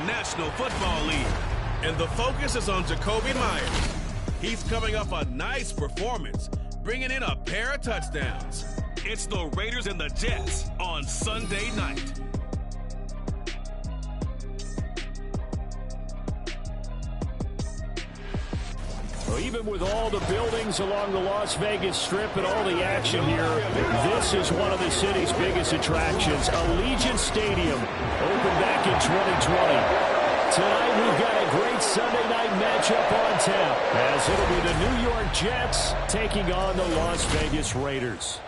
National Football League. And the focus is on Jacoby Myers. He's coming off a nice performance, bringing in a pair of touchdowns. It's the Raiders and the Jets on Sunday night. Well, even with all the buildings along the Las Vegas Strip and all the action here, this is one of the city's biggest attractions. Allegiant Stadium opened back in 2020. Tonight we've got a great Sunday night matchup on tap, as it'll be the New York Jets taking on the Las Vegas Raiders.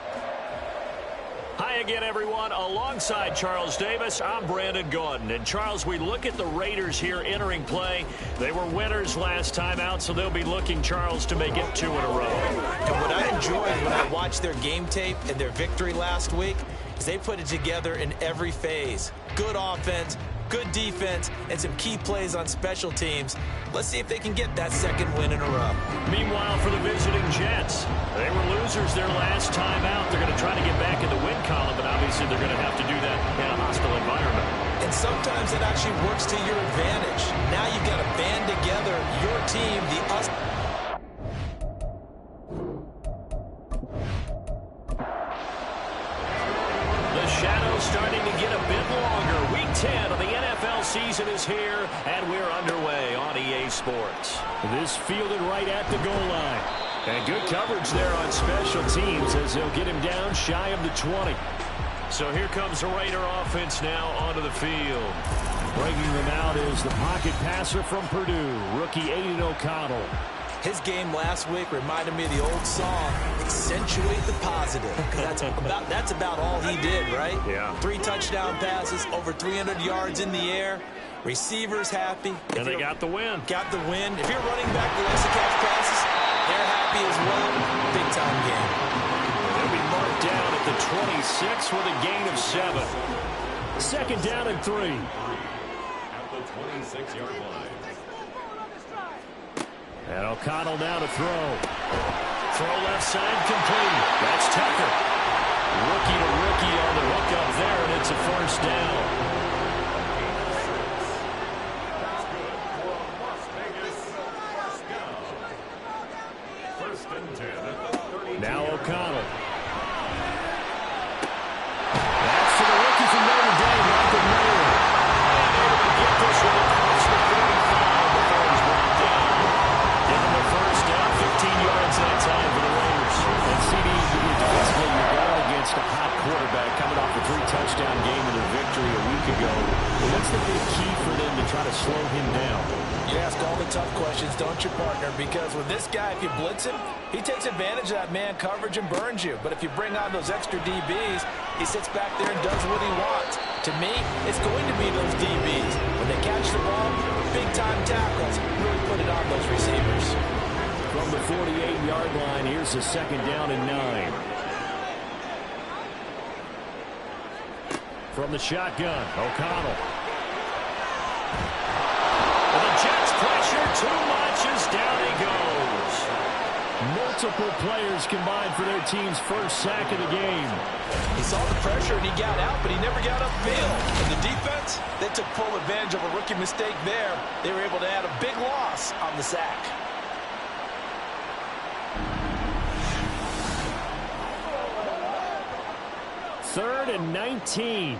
Hi again, everyone. Alongside Charles Davis, I'm Brandon Gordon. And, Charles, we look at the Raiders here entering play. They were winners last time out, so they'll be looking, Charles, to make it 2 in a row. And what I enjoyed when I watched their game tape and their victory last week is they put it together in every phase. Good offense, good defense, and some key plays on special teams. Let's see if they can get that second win in a row. Meanwhile, for the visiting Jets, they were losers their last time out. They're going to try to get back in the win column, but obviously they're going to have to do that in a hostile environment. And sometimes it actually works to your advantage. Now you've got to band together your team, The shadow's starting to get a bit longer. Week 10 of the NFL season is here, and we're underway on EA Sports. This fielded right at the goal line. And good coverage there on special teams as they'll get him down shy of the 20. So here comes the Raider offense now onto the field. Bringing them out is the pocket passer from Purdue, rookie Aiden O'Connell. His game last week reminded me of the old song, Accentuate the Positive. Because that's about all he did, right? Yeah. 3 touchdown passes, over 300 yards in the air. Receivers happy. And they got the win. Got the win. If you're running back the likes of catch passes, they're happy as well. Big-time game. They'll be marked down at the 26 with a gain of 7. Second down and 3. At the 26-yard line. And O'Connell now to throw. Throw left side complete. That's Tucker. Rookie to rookie on the hook up there, and it's a first down. Now O'Connell. That's to the rookie from Notre Dame, Michael Mayer. Able to get this one across the 45 before he's brought down. Give him a first down, 15 yards that time for the Raiders. And CD, defensively, you're going against a hot quarterback coming off a 3-touchdown game in their victory a week ago. What's the big key for them to try to slow him down? You ask all the tough questions, don't you, partner? Because with this guy, if you blitz him, he takes advantage of that man coverage and burns you. But if you bring on those extra DBs, he sits back there and does what he wants. To me, it's going to be those DBs. When they catch the ball, big-time tackles really put it on those receivers. From the 48-yard line, here's the second down and 9. From the shotgun, O'Connell. And the Jets pressure too much as down he goes. Multiple players combined for their team's first sack of the game. He saw the pressure and he got out, but he never got upfield. And the defense, they took full advantage of a rookie mistake there. They were able to add a big loss on the sack. Third and 19.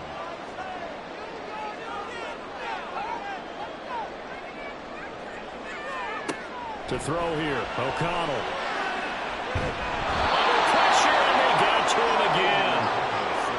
To throw here, O'Connell. Under pressure, and they got to him again.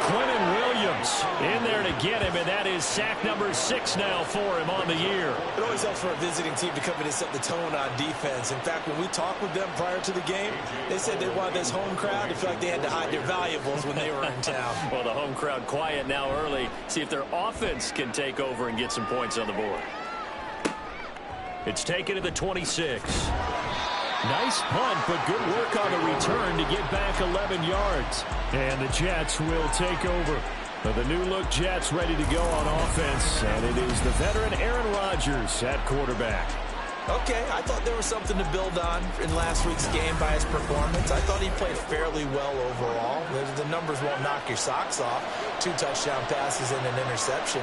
Quentin Williams in there to get him, and that is sack number 6 now for him on the year. It always helps for a visiting team to come in and set the tone on defense. In fact, when we talked with them prior to the game, they said they wanted this home crowd to feel like they had to hide their valuables when they were in town. Well, the home crowd quiet now early. See if their offense can take over and get some points on the board. It's taken to the 26. Nice punt, but good work on the return to get back 11 yards. And the Jets will take over. The new-look Jets ready to go on offense, and it is the veteran Aaron Rodgers at quarterback. Okay, I thought there was something to build on in last week's game by his performance. I thought he played fairly well overall. The numbers won't knock your socks off. 2 touchdown passes and an interception.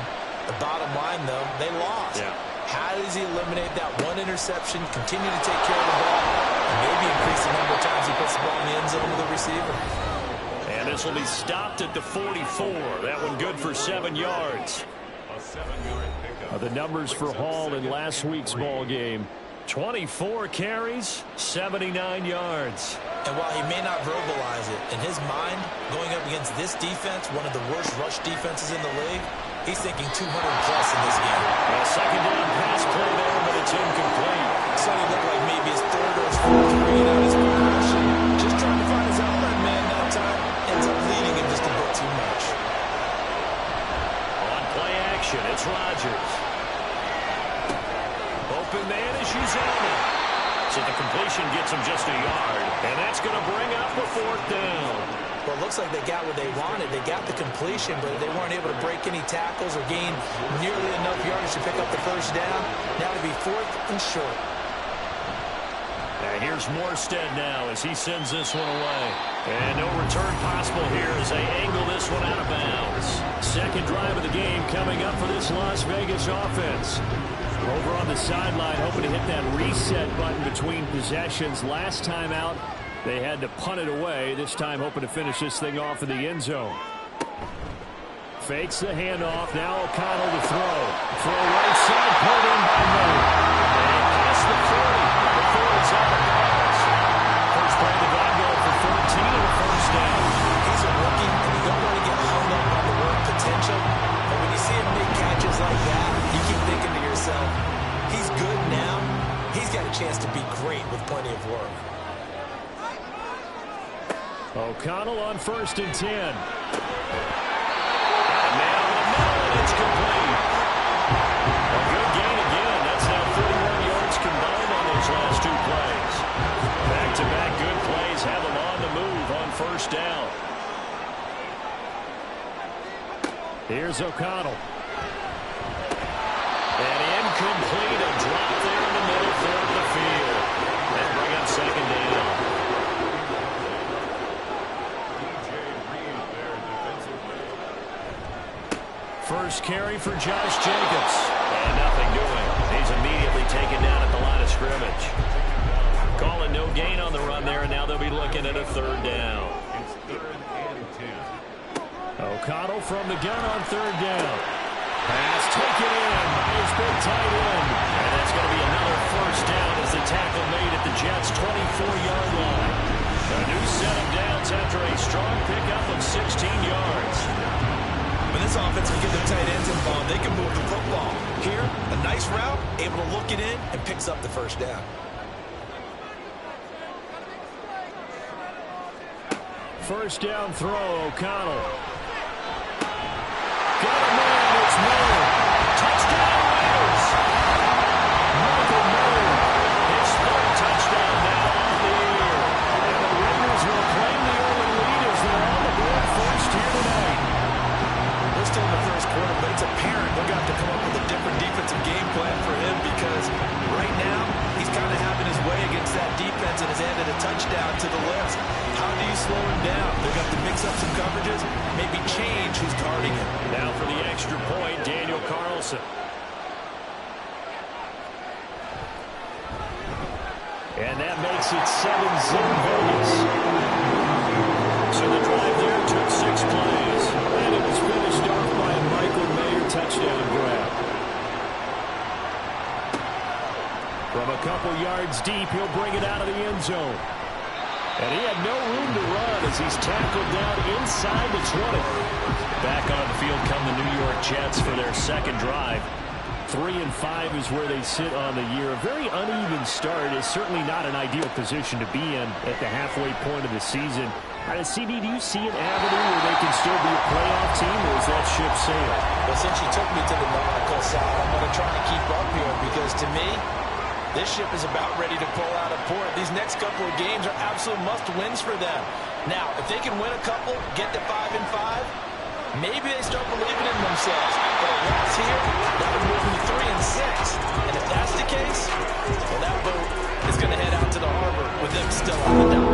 The bottom line, though, they lost. Yeah. How does he eliminate that one interception, continue to take care of the ball, and maybe increase the number of times he puts the ball in the end zone to the receiver? And this will be stopped at the 44. That one good for 7 yards. A 7-yard pickup. The numbers for Hall in last week's ball game. 24 carries, 79 yards. And while he may not verbalize it, in his mind, going up against this defense, one of the worst rush defenses in the league, he's thinking 200 plus in this game. A second down pass play there, but it's incomplete. So he looked like maybe his third or his fourth read on his progression. Just trying to find his outlet man that time. Ends up leading him just a bit too much. On play action, it's Rodgers. Open man is Uzama. So the completion gets him just a yard. And that's going to bring up the 4th down. Well, it looks like they got what they wanted. They got the completion, but they weren't able to break any tackles or gain nearly enough yardage to pick up the first down. Now to be 4th and short. Here's Morstead now as he sends this one away. And no return possible here as they angle this one out of bounds. Second drive of the game coming up for this Las Vegas offense. Over on the sideline, hoping to hit that reset button between possessions. Last time out, they had to punt it away. This time hoping to finish this thing off in the end zone. Fakes the handoff. Now O'Connell to throw. Throw right side, pulled in by Miller. And past the 40 before it's out of bounds. First play of the drive going for 14 and a first down. He's a rookie, and you don't want to get hung up on the work potential. But when you see him make catches like that, you keep thinking to yourself, he's good now. He's got a chance to be great with plenty of work. O'Connell on 1st and 10. And now the middle, and it's complete. A good gain again. That's now 31 yards combined on those last 2 plays. Back-to-back good plays have them on the move on 1st down. Here's O'Connell. And incomplete, a drop there in the middle third of the field. And bring up 2nd down. First carry for Josh Jacobs. And nothing doing. He's immediately taken down at the line of scrimmage. Calling no gain on the run there, and now they'll be looking at a 3rd down. It's 3rd and 10. O'Connell from the gun on 3rd down. Pass taken in by his big tight end. And that's going to be another first down as the tackle made at the Jets' 24-yard line. A new set of downs after a strong pickup of 16 yards. When this offense can get their tight ends involved, they can move the football. Here, a nice route, able to look it in, and picks up the first down. First down throw, O'Connell. Got a man, it's Miller. Touchdown, Raiders! Michael Miller. His 3rd touchdown now on the year. And the Raiders will claim the early lead as they're on the board first here tonight. We're still in the first quarter, but it's apparent they're going to have to come up with a different defensive game plan for him because right now he's kind of having his way against that defense and has added a touchdown to the list. How do you slow him down? They're going to have to mix up some coverages, maybe change who's guarding him. Now for the extra point, Daniel Carlson. And that makes it 7-0 Vegas. So the drive there took 6 plays. And it was finished off by a Michael Mayer touchdown grab. From a couple yards deep, he'll bring it out of the end zone. And he had no room to run as he's tackled down inside the 20. Back on the field come the New York Jets for their 2nd drive. 3-5 is where they sit on the year. A very uneven start is certainly not an ideal position to be in at the halfway point of the season. CD, do you see an avenue where they can still be a playoff team, or is that ship sailed? Well, since you took me to the nautical side, I'm going to try to keep up here because to me, this ship is about ready to pull out of port. These next couple of games are absolute must-wins for them. Now, if they can win a couple, get to 5-5, maybe they start believing in themselves. But a loss here, that would move them to 3-6. And if that's the case, well, that boat is going to head out to the harbor with them still on the dock.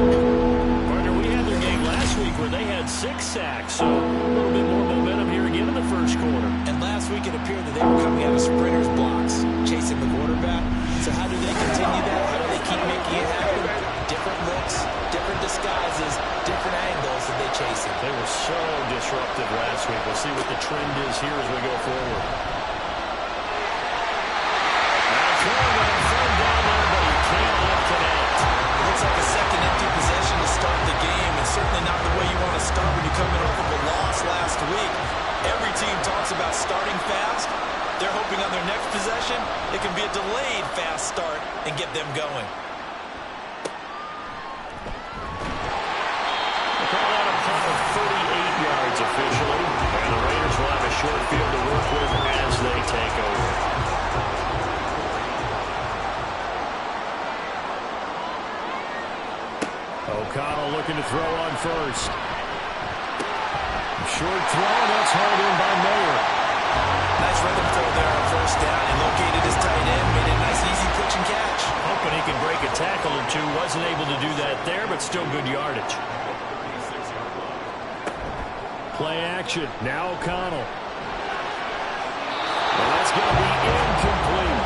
Partner, we had their game last week where they had 6 sacks, so a little bit more momentum here again in the first quarter. And last week it appeared that starting fast. They're hoping on their next possession, it can be a delayed fast start and get them going. Call out a punt of 38 yards officially, and the Raiders will have a short field to work with as they take over. O'Connell looking to throw on first. Short throw, that's hauled in by Mayer. Nice rhythm throw there on first down. He located his tight end, made a nice easy pitch and catch. Hoping he can break a tackle or two. Wasn't able to do that there, but still good yardage. Play action. Now O'Connell. And that's going to be incomplete.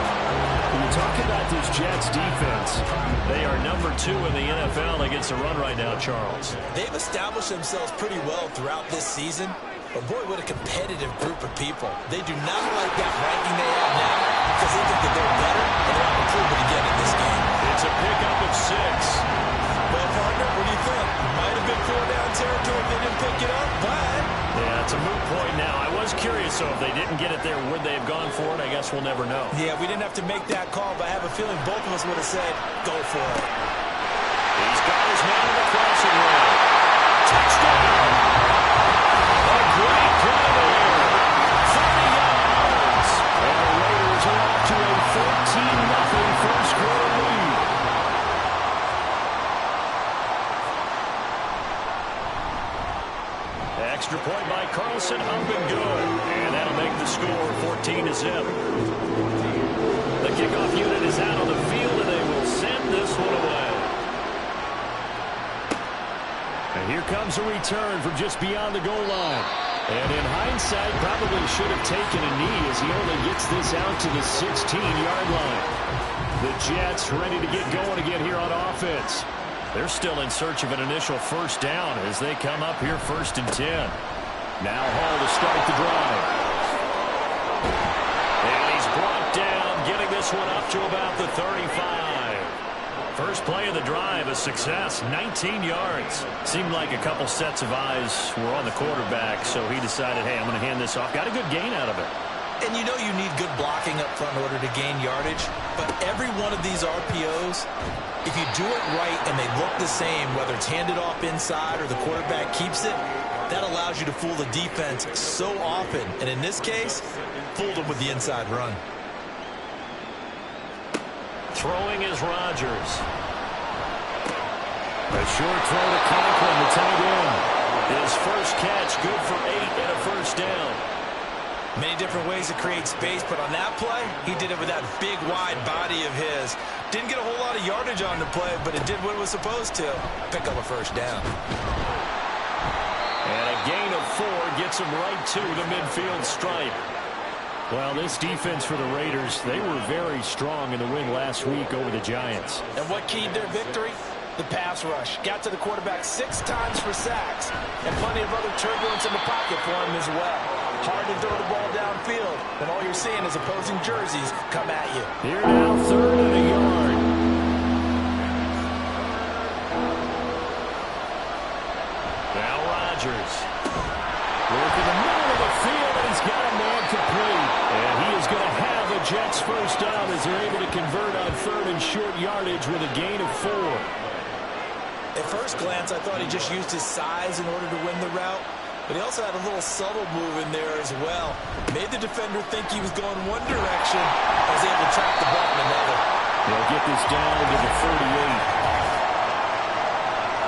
When you talk about this Jets defense, they are number 2 in the NFL against the run right now, Charles. They've established themselves pretty well throughout this season. But boy, what a competitive group of people. They do not like that ranking they have now because they think that they're better and they're on improvement again in this game. It's a pickup of 6. Well, partner, what do you think? Might have been 4-down territory if they didn't pick it up, but... Yeah, it's a moot point now. I was curious, so if they didn't get it there, would they have gone for it? I guess we'll never know. Yeah, we didn't have to make that call, but I have a feeling both of us would have said, go for it. He's got his man in the crossing route. Touchdown! A great play there. 30 yards. And the Raiders are off to a 14-0 first quarter lead. Extra point by Carlson, up and good. And that'll make the score 14-0. The kickoff unit is out on the field, and they will send this one away. And here comes a return from just beyond the goal line. And in hindsight, probably should have taken a knee as he only gets this out to the 16-yard line. The Jets ready to get going again here on offense. They're still in search of an initial first down as they come up here 1st and 10. Now Hall to start the drive. And he's brought down, getting this one up to about the 35. First play of the drive, a success, 19 yards. Seemed like a couple sets of eyes were on the quarterback, so he decided, hey, I'm going to hand this off. Got a good gain out of it. And you know you need good blocking up front in order to gain yardage, but every one of these RPOs, if you do it right and they look the same, whether it's handed off inside or the quarterback keeps it, that allows you to fool the defense so often. And in this case, fooled them with the inside run. Throwing is Rodgers. A short throw to Conklin, the tight end. His first catch, good for 8 and a first down. Many different ways to create space, but on that play, he did it with that big, wide body of his. Didn't get a whole lot of yardage on the play, but it did what it was supposed to. Pick up a first down. And a gain of 4 gets him right to the midfield stripe. Well, this defense for the Raiders, they were very strong in the win last week over the Giants. And what keyed their victory? The pass rush. Got to the quarterback 6 times for sacks, and plenty of other turbulence in the pocket for him as well. Hard to throw the ball downfield, and all you're seeing is opposing jerseys come at you. Here now, 3rd and a yard. Now Rodgers. Work in the middle of the field, and he's got a man complete. And he is going to have the Jets first down as they're able to convert on 3rd and short yardage with a gain of 4. At first glance, I thought he just used his size in order to win the route. But he also had a little subtle move in there as well. Made the defender think he was going one direction. I was able to track the ball in another. They'll get this down to the 48.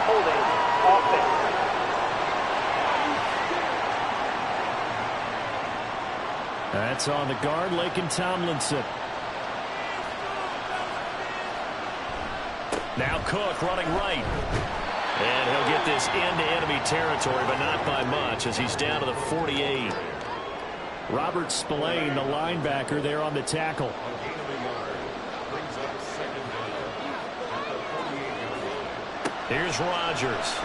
Holding offense. That's on the guard, Laken Tomlinson. Now Cook running right. And he'll get this into enemy territory, but not by much as he's down to the 48. Robert Spillane, the linebacker, there on the tackle. Here's Rodgers.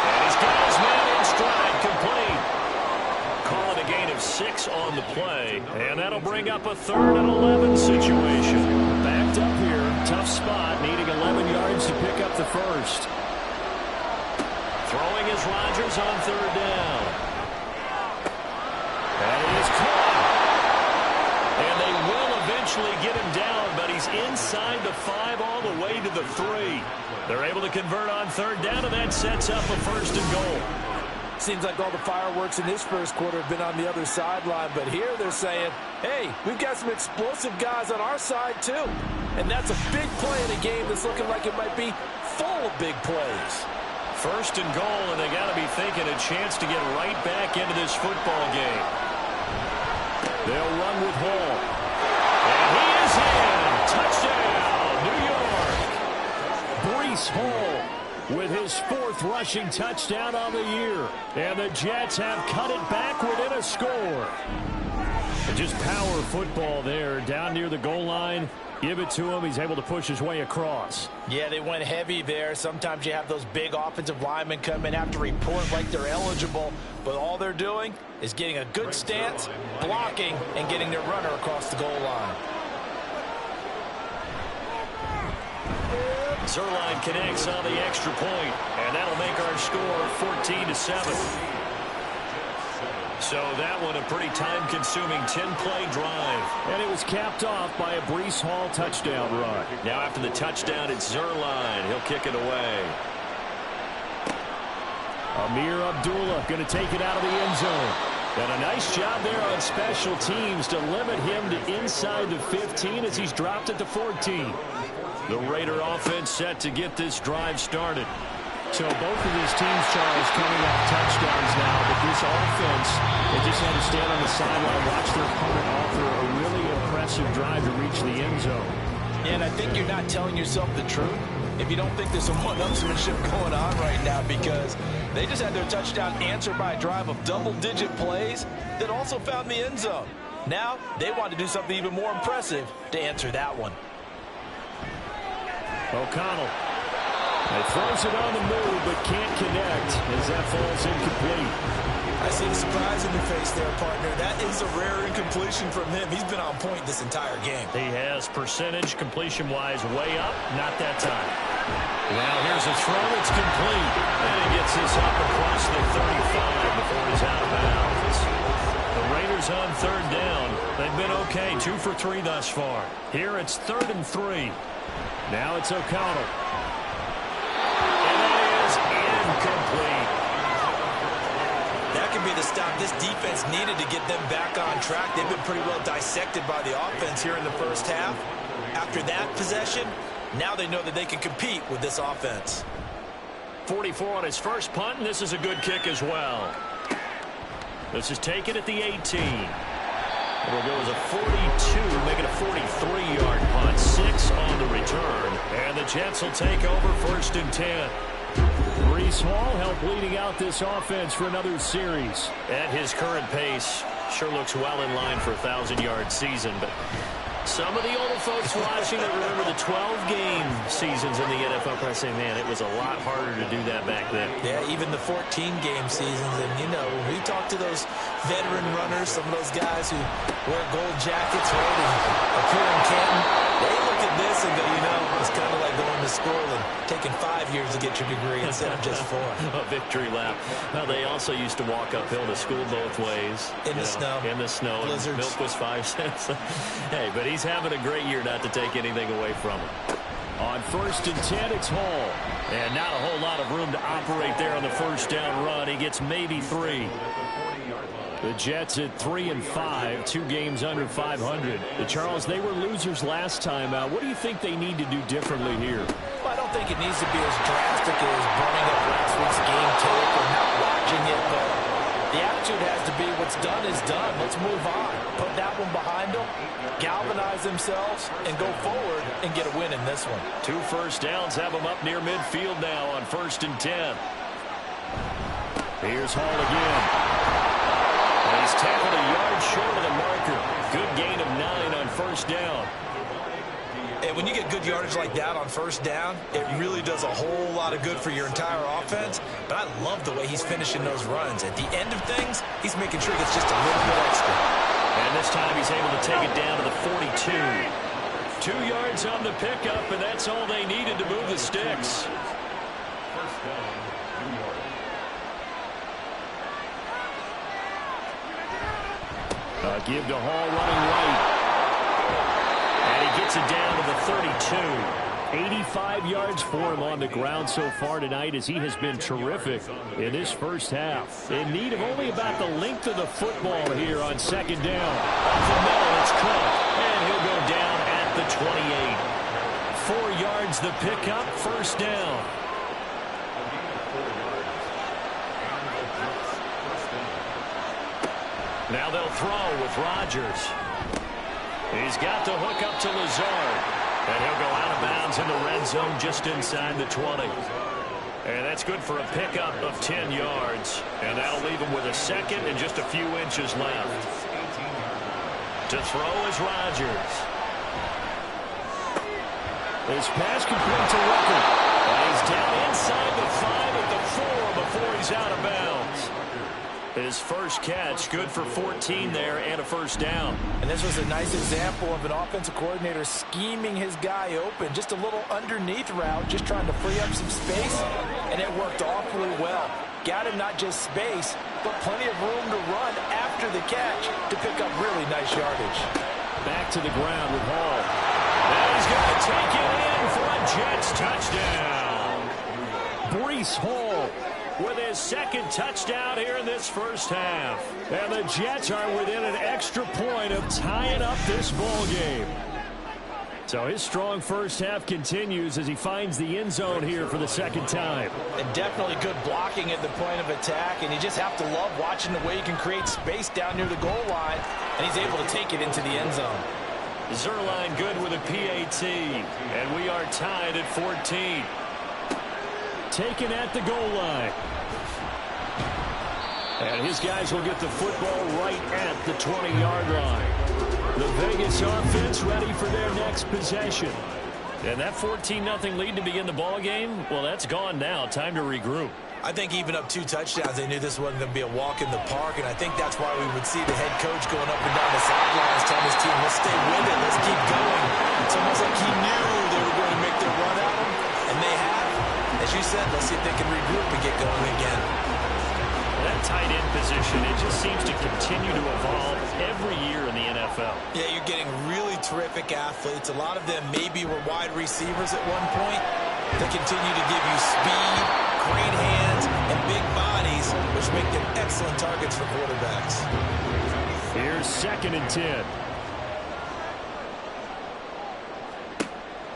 And he's got his man in stride, complete. Calling a gain of 6 on the play. And that'll bring up a 3rd and 11 situation. Backed up here. Tough spot, needing 11 yards to pick up the first. Throwing is Rodgers on 3rd down. And it is caught. And they will eventually get him down, but he's inside the 5 all the way to the 3. They're able to convert on third down, and that sets up a first and goal. Seems like all the fireworks in this first quarter have been on the other sideline, but here they're saying, hey, we've got some explosive guys on our side too. And that's a big play in a game that's looking like it might be full of big plays. First and goal, and they got to be thinking a chance to get right back into this football game. They'll run with Hall. And he is in. Touchdown, New York. Breece Hall with his 4th rushing touchdown on the year. And the Jets have cut it back within a score. And just power football there down near the goal line. Give it to him. He's able to push his way across. Yeah, they went heavy there. Sometimes you have those big offensive linemen come in, have to report like they're eligible, but all they're doing is getting a good stance, blocking, and getting their runner across the goal line. Zerline connects on the extra point, and that'll make our score 14-7. So that one a pretty time-consuming 10-play drive. And it was capped off by a Breece Hall touchdown run. Now after the touchdown, it's Zerline. He'll kick it away. Amir Abdullah going to take it out of the end zone. And a nice job there on special teams to limit him to inside the 15 as he's dropped at the 14. The Raider offense set to get this drive started. So both of these teams, Charles, coming off touchdowns now, but this offense, they just had to stand on the sideline, watch their opponent offer a really impressive drive to reach the end zone. And I think you're not telling yourself the truth if you don't think there's some one-upsmanship going on right now, because they just had their touchdown answered by a drive of double-digit plays that also found the end zone. Now they want to do something even more impressive to answer that one. O'Connell. He throws it on the move, but can't connect as that falls incomplete. I see the surprise in the face there, partner. That is a rare incompletion from him. He's been on point this entire game. He has percentage completion-wise way up. Not that time. Now here's a throw. It's complete. And he gets this up across the 35 before he's out of bounds. The Raiders on third down. They've been okay. 2 for 3 thus far. Here it's 3rd and 3. Now it's O'Connell. Complete. That could be the stop this defense needed to get them back on track. They've been pretty well dissected by the offense here in the first half. After that possession, now they know that they can compete with this offense. 44 on his first punt, and this is a good kick as well. This is taken at the 18. It'll go as a 42, make it a 43-yard punt. 6 on the return, and the Jets will take over 1st and 10. Breece Hall helped leading out this offense for another series. At his current pace, sure looks well in line for a 1,000-yard season, but some of the older folks watching that remember the 12-game seasons in the NFL probably say, man, it was a lot harder to do that back then. Yeah, even the 14-game seasons. And, you know, when we talk to those veteran runners, some of those guys who wear gold jackets, right, and appear in Canton, they look at this and go, you know, it's kind of like going to school and taking 5 years to get your degree instead of just 4. A victory lap. Well, they also used to walk uphill to school both ways. In the snow. In the snow. Blizzards. Milk was 5 cents. Hey, but he's having a great year, not to take anything away from him. On 1st and 10, it's Hall. And not a whole lot of room to operate there on the first down run. He gets maybe 3. The Jets at 3 and 5, 2 games under 500. The Charles, they were losers last time out. What do you think they need to do differently here? Well, I don't think it needs to be as drastic as burning up last week's game tape or not watching it, but the attitude has to be what's done is done. Let's move on. Put that one behind them, galvanize themselves, and go forward and get a win in this one. 2 first downs have them up near midfield now on 1st and 10. Here's Hall again. And he's tackled a yard short of the marker. Good gain of 9 on first down. And when you get good yardage like that on first down, it really does a whole lot of good for your entire offense. But I love the way he's finishing those runs. At the end of things, he's making sure he gets just a little bit extra. And this time he's able to take it down to the 42. 2 yards on the pickup, and that's all they needed to move the sticks. First down, New York. Give to Hall running right. And he gets it down to the 32. 85 yards for him on the ground so far tonight as he has been terrific in this first half. In need of only about the length of the football here on second down. Off the middle, it's Cook. And he'll go down at the 28. 4 yards the pickup, first down. Now they'll throw with Rodgers. He's got the hook up to Lazard. And he'll go out of bounds in the red zone just inside the 20. And that's good for a pickup of 10 yards. And that'll leave him with a second and just a few inches left. To throw is Rodgers. His pass complete to Rucker. And he's down inside the 5 at the 4 before he's out of bounds. His first catch, good for 14 there and a first down. And this was a nice example of an offensive coordinator scheming his guy open. Just a little underneath route, just trying to free up some space, and it worked awfully well. Got him not just space, but plenty of room to run after the catch to pick up really nice yardage. Back to the ground with Hall. Now he's going to take it in for a Jets touchdown. Breece Hall with his second touchdown here in this first half. And the Jets are within an extra point of tying up this ball game. So his strong first half continues as he finds the end zone here for the second time. And definitely good blocking at the point of attack, and you just have to love watching the way he can create space down near the goal line, and he's able to take it into the end zone. Zerline good with a PAT, and we are tied at 14. Taken at the goal line. And his guys will get the football right at the 20-yard line. The Vegas offense ready for their next possession. And that 14-0 lead to begin the ball game, well, that's gone now. Time to regroup. I think even up 2 touchdowns, they knew this wasn't going to be a walk in the park, and I think that's why we would see the head coach going up and down the sidelines telling his team, let's stay with it, let's keep going. It's almost like he knew they were going to make their run at him, and they have. As you said, let's see if they can regroup and get going again. That tight end position, it just seems to continue to evolve every year in the NFL. Yeah, you're getting really terrific athletes. A lot of them maybe were wide receivers at one point. They continue to give you speed, great hands, and big bodies, which make them excellent targets for quarterbacks. Here's 2nd and 10.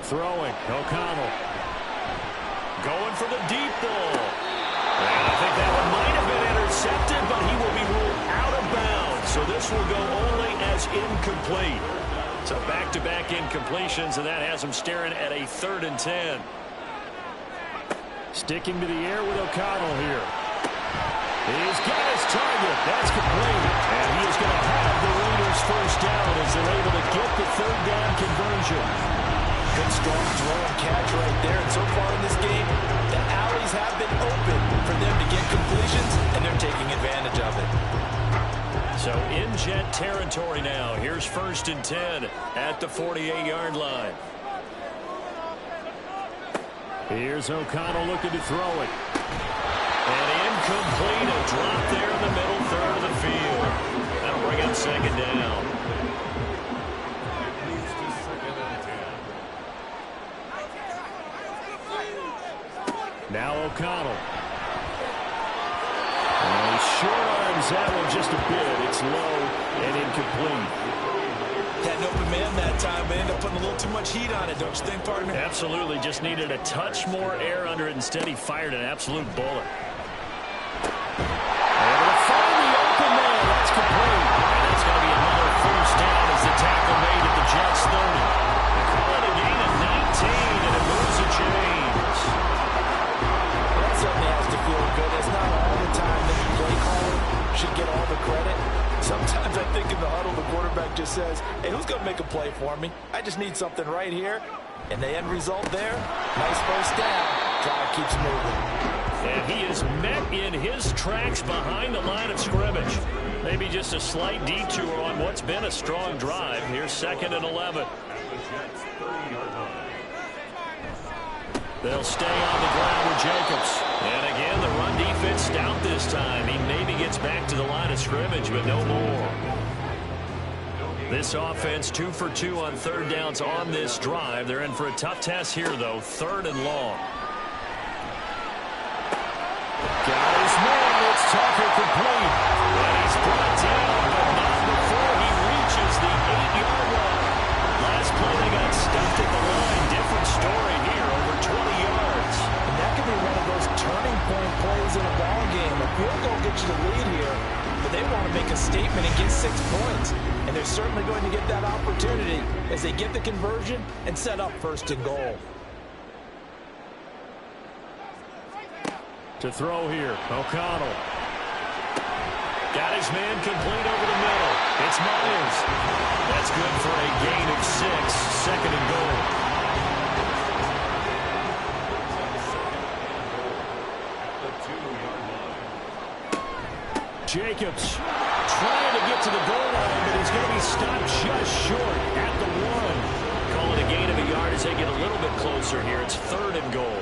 Throwing, O'Connell. Going for the deep ball. And I think that one might have been intercepted, but he will be ruled out of bounds. So this will go only as incomplete. So back-to-back incompletions, and that has him staring at a 3rd and 10. Sticking to the air with O'Connell here. He's got his target. That's complete. And he is going to have the Raiders first down as they're able to get the 3rd down conversion. Good strong throw and catch right there. And so far in this game, the alleys have been open for them to get completions, and they're taking advantage of it. So in Jet territory now. Here's 1st and 10 at the 48-yard line. Here's O'Connell looking to throw it. And incomplete. A drop there in the middle third of the field. That'll bring up 2nd down. Now O'Connell. And he short arms that one just a bit. It's low and incomplete. Had an open man that time, but ended up putting a little too much heat on it, don't you think, partner? Absolutely. Just needed a touch more air under it. Instead, he fired an absolute bullet. Able to find the open man. That's complete. And that's going to be another first down as the tackle made at the Jets 30. They call it a gain of 19, and it moves the chains. That certainly has to feel good. It's not all the time that the play caller should get all the credit. Sometimes I think in the huddle, the quarterback just says, hey, who's going to make a play for me? I just need something right here. And the end result there, nice first down. Drive keeps moving. And he is met in his tracks behind the line of scrimmage. Maybe just a slight detour on what's been a strong drive. Here's 2nd and 11. They'll stay on the ground with Jacobs. And again, the run defense stout this time. He maybe gets back to the line of scrimmage, but no more. This offense 2 for 2 on third downs on this drive. They're in for a tough test here, though. 3rd and long. Got his man. It's Tucker complete. And he's brought down, but not before he reaches the 8-yard line. Last play they got stuffed at the line. Different story here, over 20 yards. And that could be one of those turning point plays in a ball game. A field goal gets you the lead here, but they want to make a statement and get 6 points. And they're certainly going to get that opportunity as they get the conversion and set up 1st and goal. To throw here, O'Connell. Got his man complete over the middle. It's Myers. That's good for a gain of 6. 2nd and goal. Jacobs trying to get to the goal line, but he's going to be stopped just short at the 1. Call it a gain of a yard as they get a little bit closer here. It's 3rd and goal.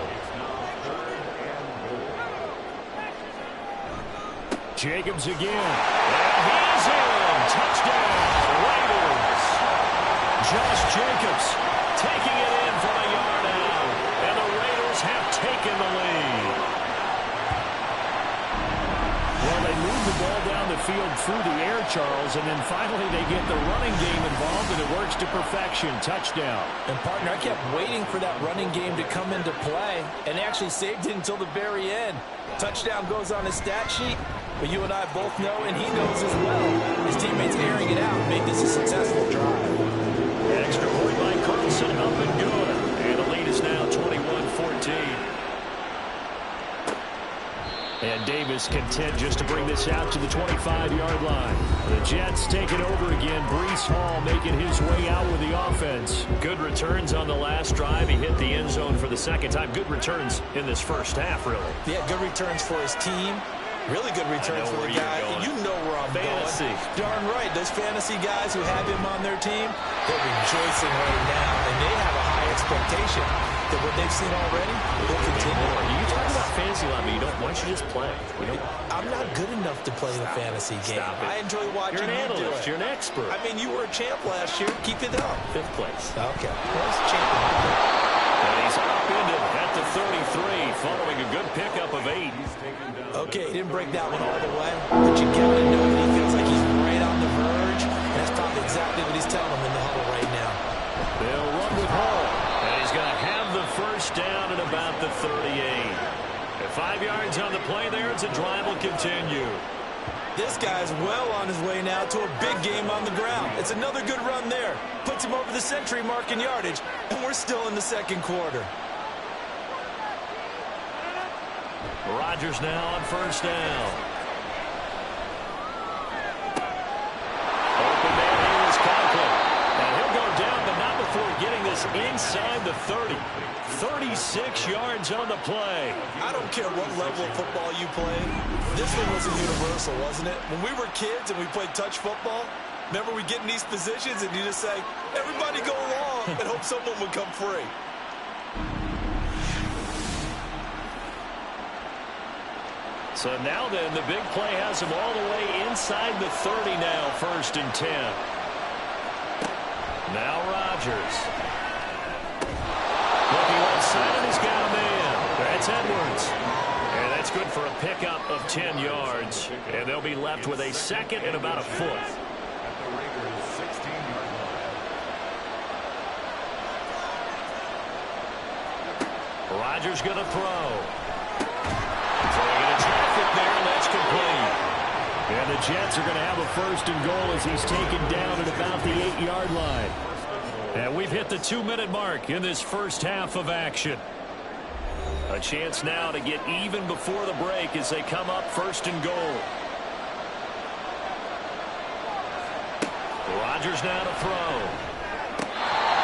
Jacobs again. And he's in. Touchdown, Raiders. Josh Jacobs taking it in from a yard out. And the Raiders have taken the lead. Well, they move the ball down the field through the air, Charles, and then finally they get the running game involved, and it works to perfection. Touchdown. And, partner, I kept waiting for that running game to come into play, and they actually saved it until the very end. Touchdown goes on his stat sheet, but you and I both know, and he knows as well, his teammates airing it out made this a successful drive. Extra point by Carlson, up and good. And the lead is now 21-14. And Davis content just to bring this out to the 25-yard line. The Jets take it over again. Breece Hall making his way out with the offense. Good returns on the last drive. He hit the end zone for the 2nd time. Good returns in this first half, really. Yeah, good returns for his team. Really good returns for the guy. You know where I'm fantasy going. Darn right. Those fantasy guys who have him on their team, they're rejoicing right now, and they have a high expectation that what they've seen already will continue. You talk about fantasy a lot, but you don't. Why don't you just play? I'm not good enough to play the fantasy game. I enjoy watching you. You're an analyst. Do it. You're an expert. I mean, you were a champ last year. Keep it up. 5th place. Okay. Well, champ. And he's upended at the 33, following a good pickup of 8. Okay, he didn't break that one all the way, but you got to know that he feels like he's right on the verge, and that's probably exactly what he's telling him in the huddle right now. They'll run with Hall. And he's going to have the first down at about the 38. At 5 yards on the play there, it's a drive will continue. This guy's well on his way now to a big game on the ground. It's another good run there. Puts him over the century mark in yardage, and we're still in the 2nd quarter. Rodgers now on 1st down. Open man here is Conklin. And he'll go down, but not before getting this inside the 30. 36 yards on the play. I don't care what level of football you play. This one was a universal, wasn't it? When we were kids and we played touch football, remember we get in these positions and you just say, everybody go along, and hope someone would come free. So now then, the big play has him all the way inside the 30 now, 1st and 10. Now Rodgers. Looking left side, and he's got a man. That's Edwards. And that's good for a pickup of 10 yards. And they'll be left with a 2nd and about a 4th. Rodgers going to throw. Throwing into traffic there, and that's complete. And the Jets are going to have a 1st and goal as he's taken down at about the 8-yard line. And we've hit the 2-minute mark in this first half of action. A chance now to get even before the break as they come up 1st and goal. Rodgers now to throw.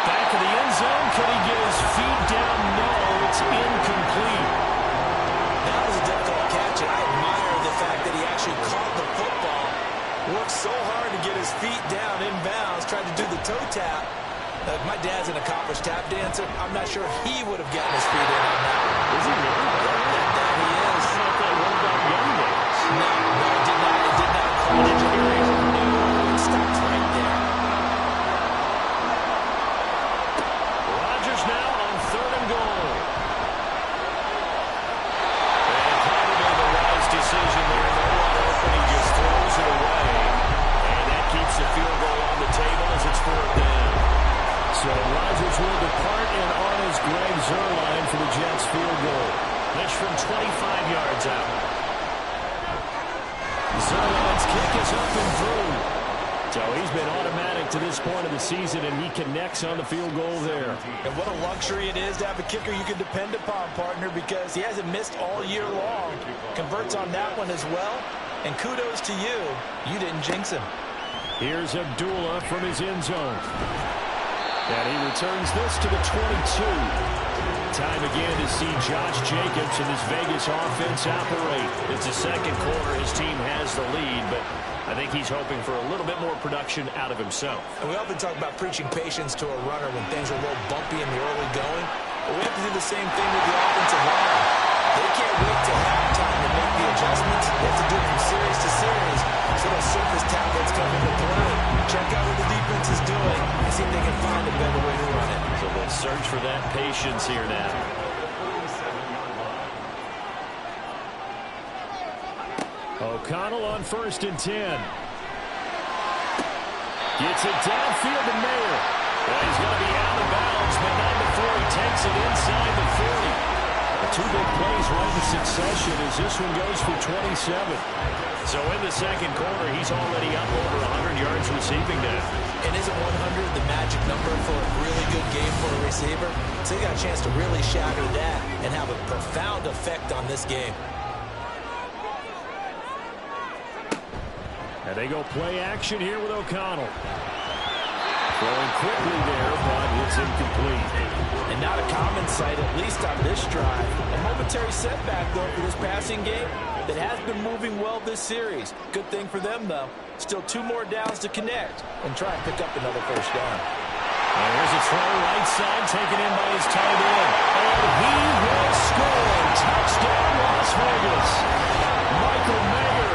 Back to the end zone. Can he get his feet down? No, it's incomplete. That was a difficult catch, and I admire the fact that he actually caught the football. Worked so hard to get his feet down inbounds, tried to do the toe tap. My dad's an accomplished tap dancer. I'm not sure he would have gotten his feet in on that. Is he really? That he is. I thought that one about young days. No, it did not. It did not. College injuries. No, it stops right there. So Rodgers will depart, and on is Greg Zuerlein for the Jets field goal. Pitch from 25 yards out. Zuerlein's kick is up and through. So he's been automatic to this point of the season, and he connects on the field goal there. And what a luxury it is to have a kicker you can depend upon, partner, because he hasn't missed all year long. Converts on that one as well. And kudos to you. You didn't jinx him. Here's Abdullah from his end zone. And he returns this to the 22. Time again to see Josh Jacobs and this Vegas offense operate. It's the second quarter. His team has the lead, but I think he's hoping for a little bit more production out of himself. And we often talk about preaching patience to a runner when things are a little bumpy in the early going. But we have to do the same thing with the offensive line. They can't wait till halftime to make the adjustments. They have to do it from series to series. So those surface tablets come into play. Check out what the defense is doing and see if they can find a better way to run it. So they'll search for that patience here now. O'Connell on 1st and 10. Gets it downfield to Mayer. Well, he's going to be out of bounds, but not before he takes it inside the 40. Two big plays right in succession as this one goes for 27. So in the second quarter, he's already up over 100 yards receiving now. And isn't 100 the magic number for a really good game for a receiver? So he got a chance to really shatter that and have a profound effect on this game. And they go play action here with O'Connell. Throwing quickly there, but it's incomplete. And not a common sight, at least on this drive. A momentary setback, though, for this passing game that has been moving well this series. Good thing for them, though. Still 2 more downs to connect and try and pick up another first down. And here's a throw right side taken in by his tight end. And he will score. Touchdown, Las Vegas. Michael Mayer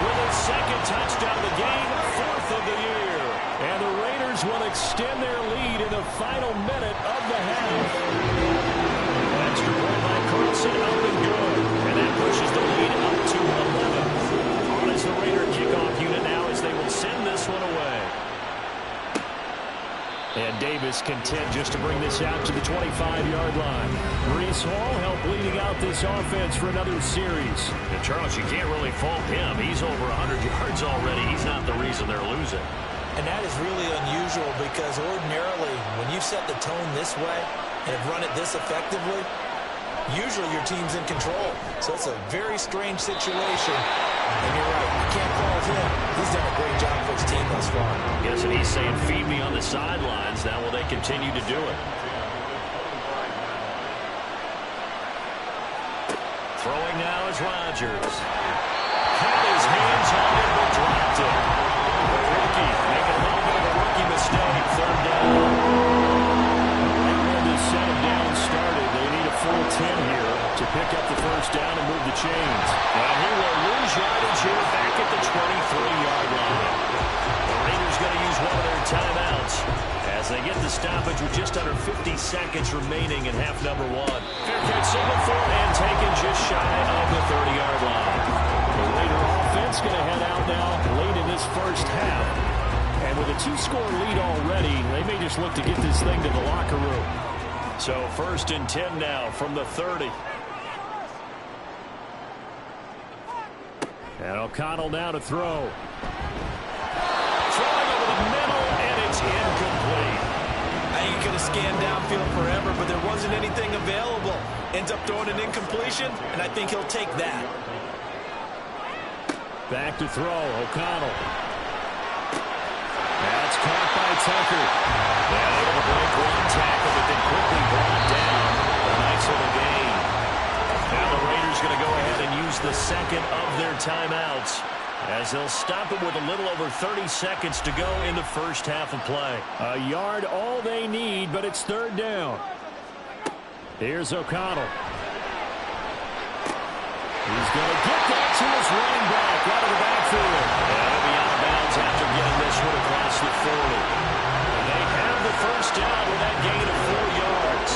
with his second touchdown of the game, 4th of the year. And the Raiders will extend their lead in the final minute of the half. Extra point by Carlson, up and good. And that pushes the lead up to 11. On is the Raider kickoff unit now as they will send this one away. And Davis content just to bring this out to the 25-yard line. Breece Hall helped leading out this offense for another series. And Charles, you can't really fault him. He's over 100 yards already. He's not the reason they're losing. And that is really unusual because ordinarily, when you set the tone this way and have run it this effectively, usually your team's in control. So it's a very strange situation. And you're right, you can't fault him. He's done a great job for his team thus far. Yes, and he's saying, feed me on the sidelines. Now will they continue to do it? Throwing now is Rodgers. Had his hands on it, but dropped it. The rookie making a little bit of a rookie mistake. 3rd down. Right where this set of down started, they need a full 10 here to pick up the first down and move the chains. And he will lose yardage here back at the 23-yard line. The Raiders going to use one of their timeouts as they get the stoppage with just under 50 seconds remaining in half number 1. Fair catch signal for and taken just shy of the 30-yard line. The Raider offense going to head out now late in this first half. And with a 2-score lead already, they may just look to get this thing to the locker room. So 1st and 10 now from the 30. And O'Connell now to throw. Throwing over the middle, and it's incomplete. I think he could have scanned downfield forever, but there wasn't anything available. Ends up throwing an incompletion, and I think he'll take that. Back to throw, O'Connell. That's caught by Tucker. Yeah, able to break one tackle, but then quickly brought down. A nice little gain. Now the Raiders going to go ahead and use the second of their timeouts as they'll stop it with a little over 30 seconds to go in the first half of play. A yard all they need, but it's 3rd down. Here's O'Connell. He's going to get that to his running back out of the backfield. And he'll be out of bounds after getting this one across the 40. And they have the first down with that gain of 4 yards.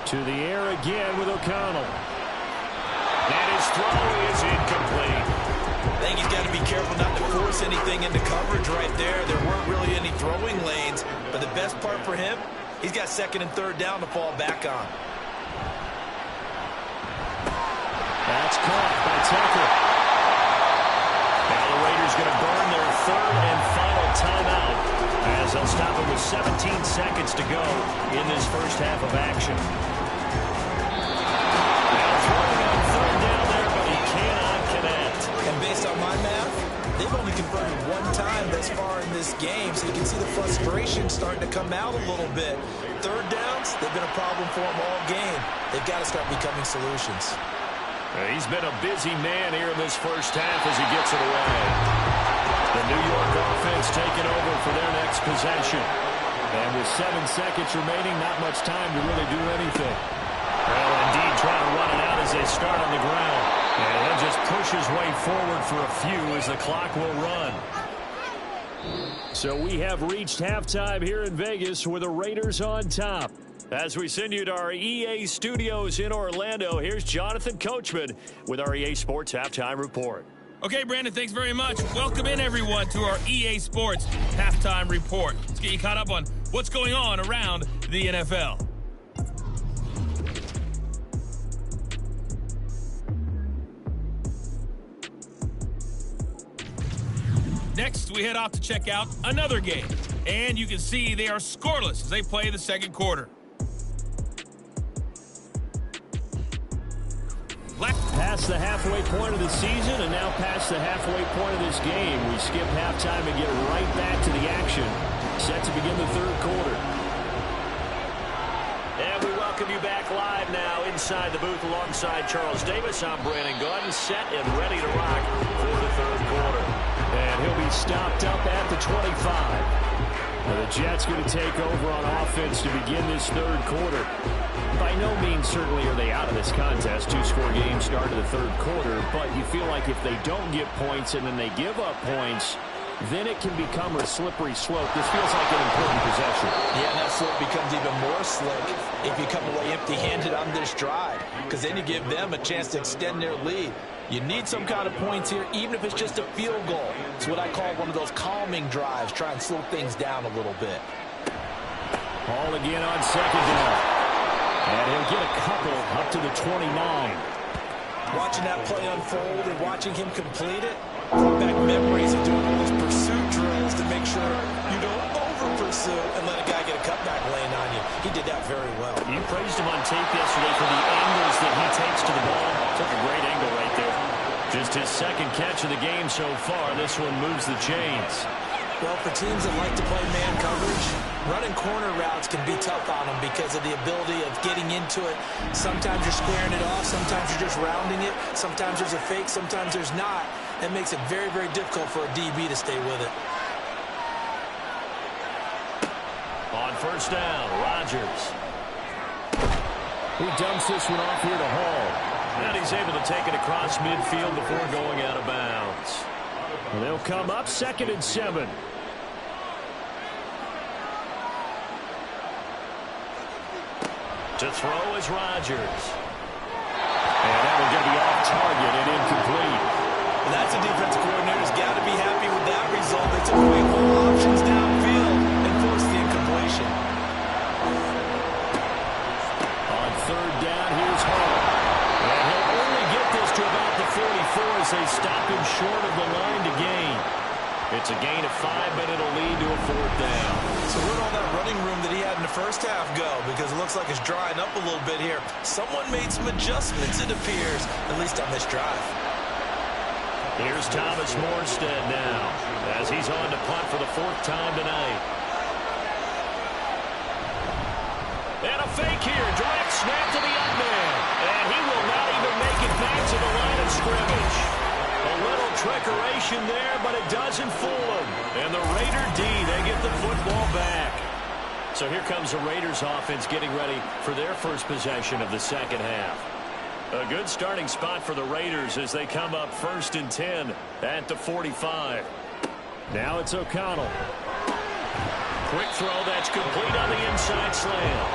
To the air again with O'Connell. And his throw is incomplete. I think he's got to be careful not to force anything into coverage right there. There weren't really any throwing lanes, but the best part for him, he's got second and third down to fall back on. That's caught by Tucker. Now the Raiders going to burn their third and final timeout as they'll stop it with 17 seconds to go in this first half of action. Now throwing on third down there, but he cannot connect. And based on my math, they've only converted one time thus far in this game, so you can see the frustration starting to come out a little bit. Third downs, they've been a problem for them all game. They've got to start becoming solutions. He's been a busy man here in this first half as he gets it away. The New York offense taking over for their next possession. And with 7 seconds remaining, not much time to really do anything. Well, indeed, trying to run it out as they start on the ground. And he'll just push his way forward for a few as the clock will run. So we have reached halftime here in Vegas with the Raiders on top. As we send you to our EA studios in Orlando, here's Jonathan Coachman with our EA Sports Halftime Report. Okay, Brandon, thanks very much. Welcome in, everyone, to our EA Sports Halftime Report. Let's get you caught up on what's going on around the NFL. Next, we head off to check out another game. And you can see they are scoreless as they play the second quarter. Past the halfway point of the season and now past the halfway point of this game. We skip halftime and get right back to the action. Set to begin the third quarter. And we welcome you back live now inside the booth alongside Charles Davis. I'm Brandon Gordon, set and ready to rock for the third quarter. And he'll be stopped up at the 25. The Jets going to take over on offense to begin this third quarter. By no means certainly are they out of this contest. Two-score game start of the third quarter, but you feel like if they don't get points and then they give up points, then it can become a slippery slope. This feels like an important possession. Yeah, and that slope becomes even more slick if you come away empty-handed on this drive, because then you give them a chance to extend their lead. You need some kind of points here, even if it's just a field goal. It's what I call one of those calming drives. Try and slow things down a little bit. Ball again on second down. And he'll get a couple up to the 29. Watching that play unfold and watching him complete it, brought back memories of doing all those pursuit drills to make sure you don't over-pursue and let a guy get a cutback lane on you. He did that very well. You praised him on tape yesterday for the angles that he takes to the ball. Took a great angle right there. Just his second catch of the game so far. This one moves the chains. Well, for teams that like to play man coverage, running corner routes can be tough on them because of the ability of getting into it. Sometimes you're squaring it off. Sometimes you're just rounding it. Sometimes there's a fake. Sometimes there's not. That makes it very, very difficult for a DB to stay with it. On first down, Rodgers. He dumps this one off here to Hall. And he's able to take it across midfield before going out of bounds. And they'll come up 2nd and 7. To throw is Rodgers. And that will get the off target and incomplete. And that's a defensive coordinator's got to be happy with that result. They took away all options downfield and forced the incompletion. On third down, here's Hall. And he'll only get this to about the 44 as they stop him short of the line to gain. It's a gain of 5, but it'll lead to a fourth down. So where'd all that running room that he had in the first half go? Because it looks like it's drying up a little bit here. Someone made some adjustments, it appears, at least on this drive. Here's Thomas Morstead now as he's on to punt for the 4th time tonight. And a fake here. Direct snap to the young man. And he will not even make it back to the line of scrimmage. A little trickeration there, but it doesn't fool him. And the Raider D, they get the football back. So here comes the Raiders offense getting ready for their first possession of the second half. A good starting spot for the Raiders as they come up 1st and 10 at the 45. Now it's O'Connell. Quick throw that's complete on the inside slam.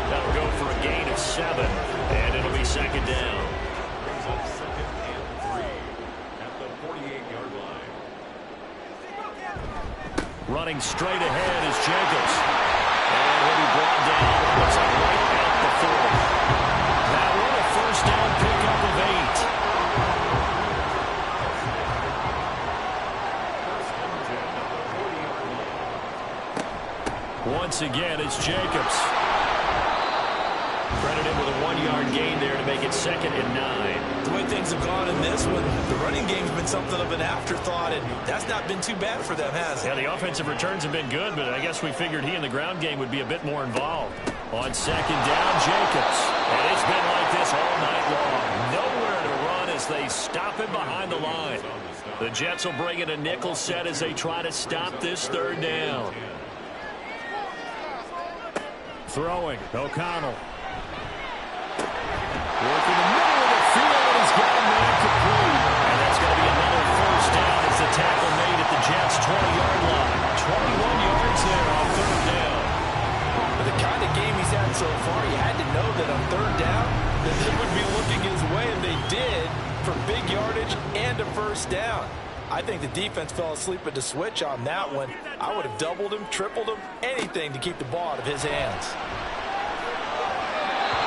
That'll go for a gain of 7, and it'll be 2nd down. Brings up 2nd and 3 at the 48-yard line. Running straight ahead is Jacobs. And he'll be brought down. Looks like right at the 40. That one a first down pickup of 8. Once again, it's Jacobs. Credit him with a 1-yard gain there to make it 2nd and 9. The way things have gone in this one, the running game's been something of an afterthought, and that's not been too bad for them, has it? Yeah, the offensive returns have been good, but I guess we figured he in the ground game would be a bit more involved. On 2nd down, Jacobs. And it's been like this all night long. Nowhere to run as they stop him behind the line. The Jets will bring in a nickel set as they try to stop this 3rd down. Throwing, O'Connell. Working the middle of the field, and he's got a man complete. And that's going to be another first down as the tackle made at the Jets' 20-yard line. 21 yards there on 3rd down. With the kind of game he's had so far, you had to know that on 3rd down, that they would be looking his way, and they did, for big yardage and a first down. I think the defense fell asleep at the switch on that one. I would have doubled him, tripled him, anything to keep the ball out of his hands.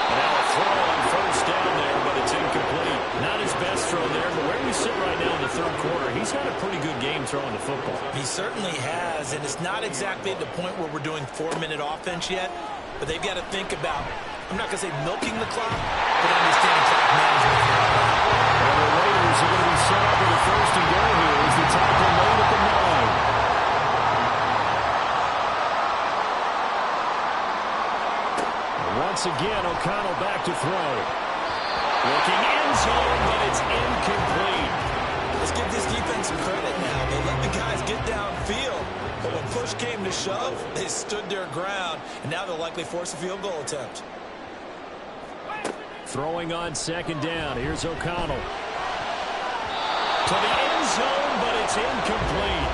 Now a throw on first down there, but it's incomplete. Not his best throw there, but where we sit right now in the 3rd quarter, he's had a pretty good game throwing the football. He certainly has, and it's not exactly at the point where we're doing 4-minute offense yet, but they've got to think about, I'm not going to say milking the clock, but understanding clock management. And the Raiders are going to be set up with a 1st and goal here as the tackle made at the 9. Once again, O'Connell back to throw. Looking end zone, but it's incomplete. Let's give this defense some credit now. They let the guys get downfield, but when push came to shove, they stood their ground, and now they'll likely force a field goal attempt. Throwing on 2nd down. Here's O'Connell. To the end zone, but it's incomplete.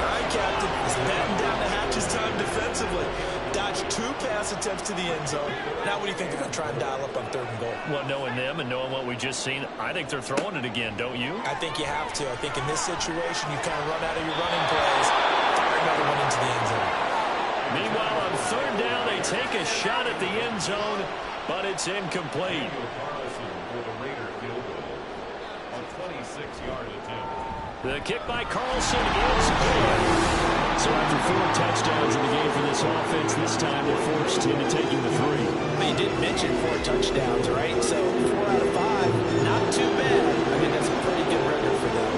All right, Captain. It's batten down the hatches time defensively. Dodged 2 pass attempts to the end zone. Now what do you think they're going to try and dial up on 3rd and goal? Well, knowing them and knowing what we just seen, I think they're throwing it again, don't you? I think you have to. I think in this situation, you kind of run out of your running plays. Fire another one into the end zone. Meanwhile, on 3rd down, they take a shot at the end zone, but it's incomplete. The kick by Carlson is good. So after 4 touchdowns in the game for this offense, this time they're forced into taking the 3. But you did mention 4 touchdowns, right? So 4 out of 5, not too bad. I mean, that's a pretty good record for them.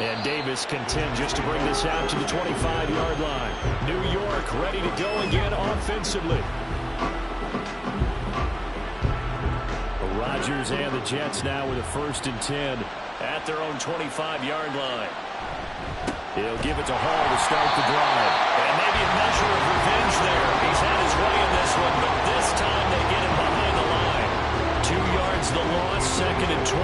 And Davis continues to bring this out to the 25-yard line. New York ready to go again offensively. Rodgers and the Jets now with a 1st and 10 at their own 25-yard line. He'll give it to Hall to start the drive. And maybe a measure of revenge there. He's had his way in this one, but this time they get him behind the line. 2 yards the loss, 2nd and 12.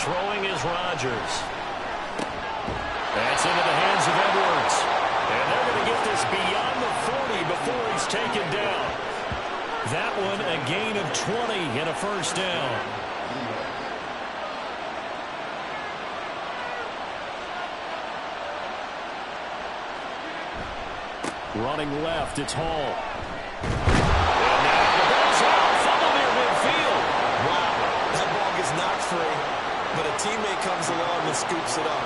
Throwing is Rodgers. That's into the hands of Edwards. And they're going to get this beyond the 40 before he's taken down. That one a gain of 20 and a first down. Running left, it's Hall. And now the ball's out, fumble near midfield. Wow, that ball gets knocked free, but a teammate comes along and scoops it up.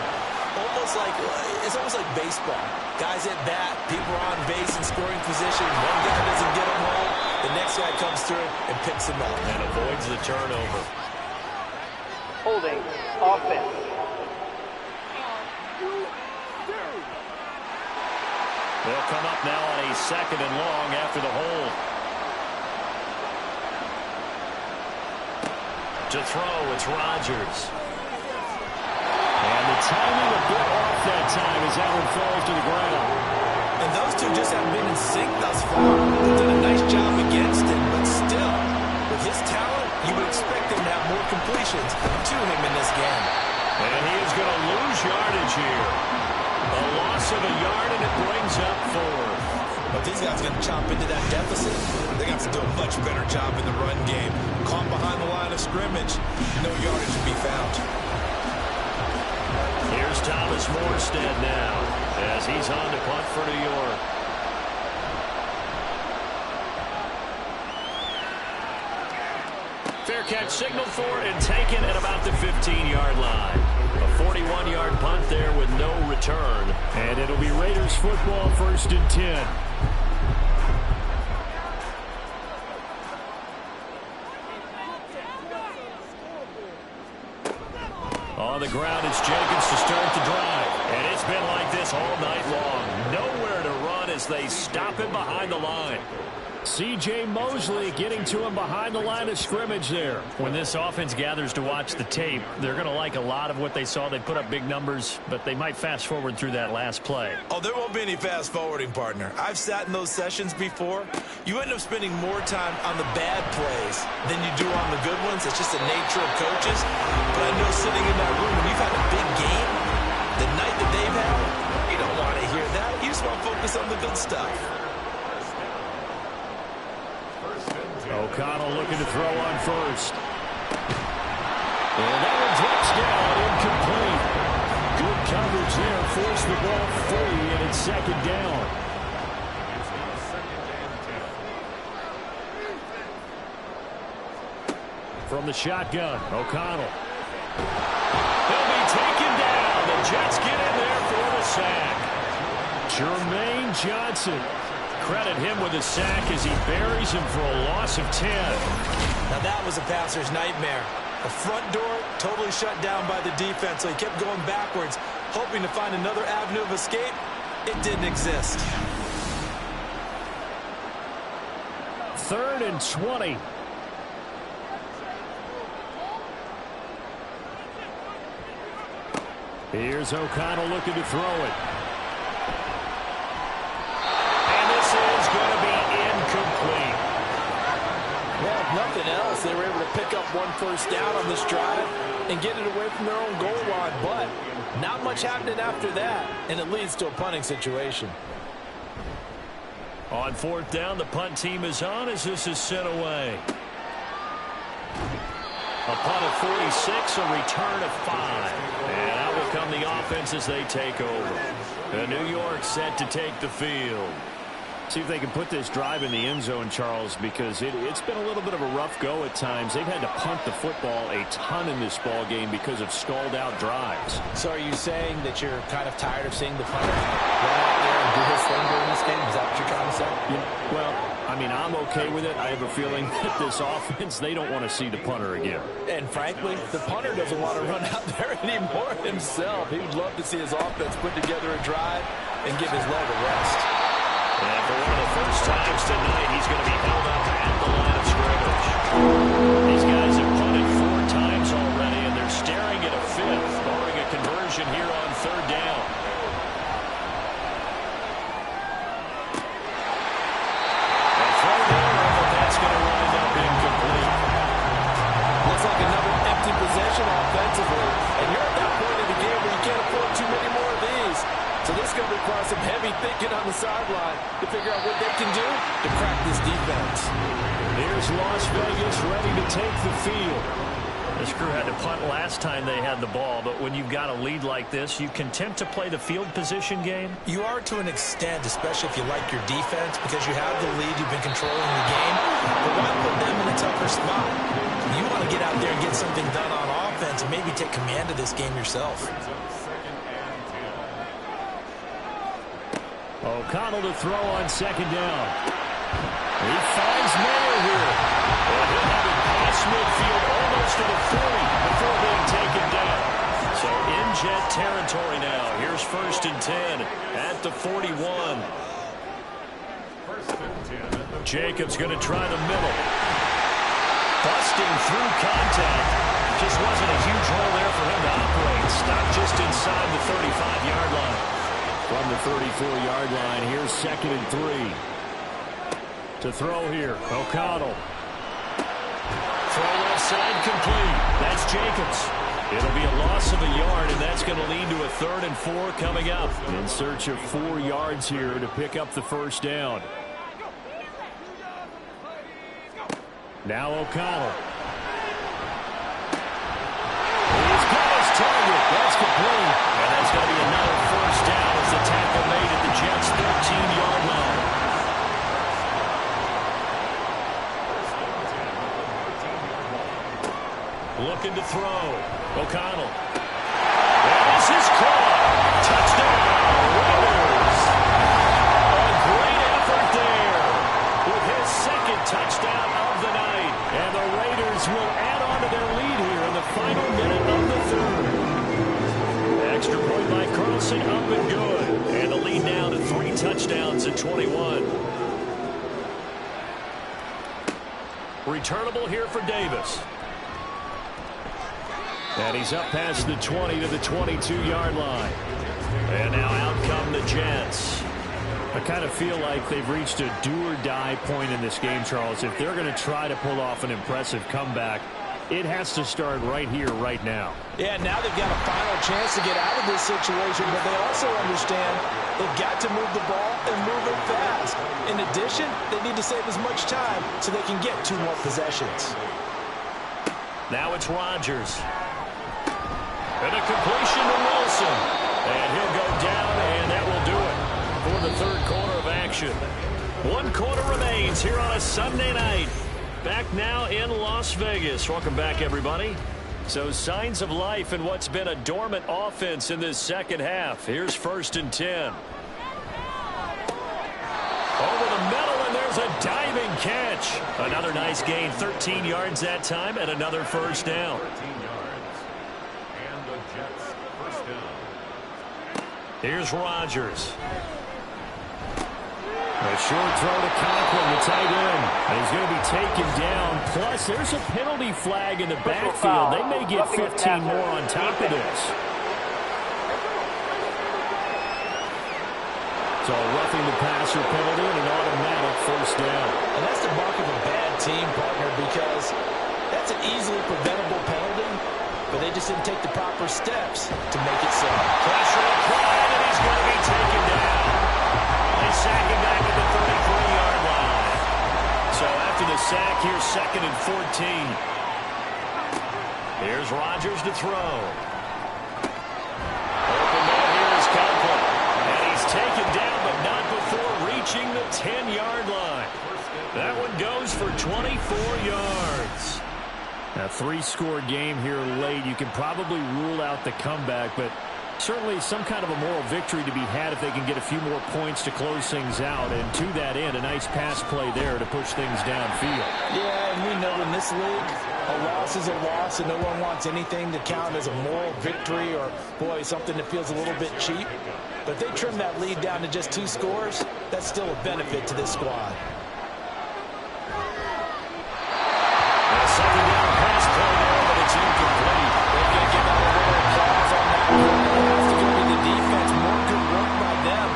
It's almost like baseball. Guys at bat, people are on base in scoring position. One guy doesn't get him home. The next guy comes through and picks him up. And avoids the turnover. Holding offense. They'll come up now on a 2nd and long after the hold. To throw, it's Rodgers. And the timing a bit off that time as that one falls to the ground. And those two just haven't been in sync thus far. They've done a nice job against him, but still, with his talent, you would expect him to have more completions to him in this game. And he is going to lose yardage here. A loss of a yard, and it brings up 4. But these guys are going to chop into that deficit. They got to do a much better job in the run game. Caught behind the line of scrimmage, no yardage to be found. Here's Thomas Morstead now as he's on to punt for New York. Fair catch signaled for and taken at about the 15-yard line. A 41-yard punt there with no return. And it'll be Raiders football, 1st and 10. On the ground, it's Jacobs to start the drive. And it's been like this all night long. Nowhere to run as they stop him behind the line. C.J. Mosley getting to him behind the line of scrimmage there. When this offense gathers to watch the tape, they're going to like a lot of what they saw. They put up big numbers, but they might fast forward through that last play. Oh, there won't be any fast forwarding, partner. I've sat in those sessions before. You end up spending more time on the bad plays than you do on the good ones. It's just the nature of coaches. But I know sitting in that room, when you've had a big game, the night that they've had, you don't want to hear that. You just want to focus on the good stuff. O'Connell looking to throw on first. And that one drops down, incomplete. Good coverage there, forced the ball free, and it's 2nd down. From the shotgun, O'Connell. He'll be taken down. The Jets get in there for the sack. Jermaine Johnson. Credit him with a sack as he buries him for a loss of 10. Now that was a passer's nightmare. The front door totally shut down by the defense, so he kept going backwards, hoping to find another avenue of escape. It didn't exist. 3rd and 20. Here's O'Connell looking to throw it. Is going to be incomplete. Well, if nothing else, they were able to pick up 1 first down on this drive and get it away from their own goal line, but not much happening after that, and it leads to a punting situation. On 4th down, the punt team is on as this is sent away. A punt of 46, a return of 5. And out will come the offense as they take over. And New York set to take the field. See if they can put this drive in the end zone, Charles, because it's been a little bit of a rough go at times. They've had to punt the football a ton in this ball game because of stalled-out drives. So are you saying that you're kind of tired of seeing the punter run out there and do his thing during this game? Is that what you're trying to say? Yeah, well, I mean, I'm okay with it. I have a feeling that this offense, they don't want to see the punter again. And frankly, the punter doesn't want to run out there anymore himself. He would love to see his offense put together a drive and give his leg a rest. And for one of the first times tonight, he's going to be held up at the line of scrimmage. These guys have punted 4 times already, and they're staring at a 5th, barring a conversion here on 3rd down. A throw there, but that's going to wind up incomplete. Looks like another empty possession offensively. And you're at that point in the game where you can't afford too many more of these. So this is going to require some heavy thinking on the sideline to figure out what they can do to crack this defense. Here's Las Vegas ready to take the field. This crew had to punt last time they had the ball, but when you've got a lead like this, you content to play the field position game? You are to an extent, especially if you like your defense, because you have the lead, you've been controlling the game. But why put them in a tougher spot? You want to get out there and get something done on offense and maybe take command of this game yourself. O'Connell to throw on 2nd down. He finds Mayer here. And he'll have it past midfield almost to the 40 before being taken down. So in Jet territory now. Here's 1st and 10 at the 41. Jacobs going to try the middle. Busting through contact. Just wasn't a huge hole there for him to operate. Stopped just inside the 35-yard line. From the 34-yard line, here's 2nd and 3. To throw here, O'Connell. Throw left side complete. That's Jacobs. It'll be a loss of a yard, and that's going to lead to a 3rd and 4 coming up. In search of 4 yards here to pick up the first down. Now O'Connell. He's got his target. That's complete. And that's going to be another first down as the tackle made at the Jets' 13-yard line. Looking to throw. O'Connell. And this is caught. Touchdown, Raiders. A great effort there with his 2nd touchdown of the night. And the Raiders will add on to their lead here in the final minute of the 3rd. Extra point by Carlson, up and good. And the lead now to 3 touchdowns at 21. Returnable here for Davis. And he's up past the 20 to the 22-yard line. And now out come the Jets. I kind of feel like they've reached a do-or-die point in this game, Charles. If they're going to try to pull off an impressive comeback, it has to start right here, right now. Yeah, now they've got a final chance to get out of this situation, but they also understand they've got to move the ball and move it fast. In addition, they need to save as much time so they can get 2 more possessions. Now it's Rodgers. And a completion to Wilson. And he'll go down, and that will do it for the 3rd quarter of action. 1 quarter remains here on a Sunday night. Back now in Las Vegas. Welcome back, everybody. So signs of life in what's been a dormant offense in this second half. Here's 1st and 10. Over the middle, and there's a diving catch. Another nice gain, 13 yards that time, and another first down. 13 yards. And the Jets first down. Here's Rodgers. A short throw to Conklin, the tight end. And he's going to be taken down. Plus, there's a penalty flag in the backfield. They may get 15 more on top of this. So a roughing the passer penalty and an automatic first down. And that's the mark of a bad team, partner, because that's an easily preventable penalty, but they just didn't take the proper steps to make it so. Pressure applied, and he's going to be taken down. They sack him back at the 33-yard line. So after the sack, here's 2nd and 14. Here's Rodgers to throw. Open man here is Conklin. And he's taken down, but not before reaching the 10-yard line. That one goes for 24 yards. A 3-score game here late. You can probably rule out the comeback, but certainly some kind of a moral victory to be had if they can get a few more points to close things out. And to that end, a nice pass play there to push things downfield. Yeah, and we know in this league, a loss is a loss, and no one wants anything to count as a moral victory or, boy, something that feels a little bit cheap. But if they trim that lead down to just 2 scores, that's still a benefit to this squad. A second down pass play there, but it's incomplete. They're going to give out a little applause on that. That's going to be the defense. More good work by them.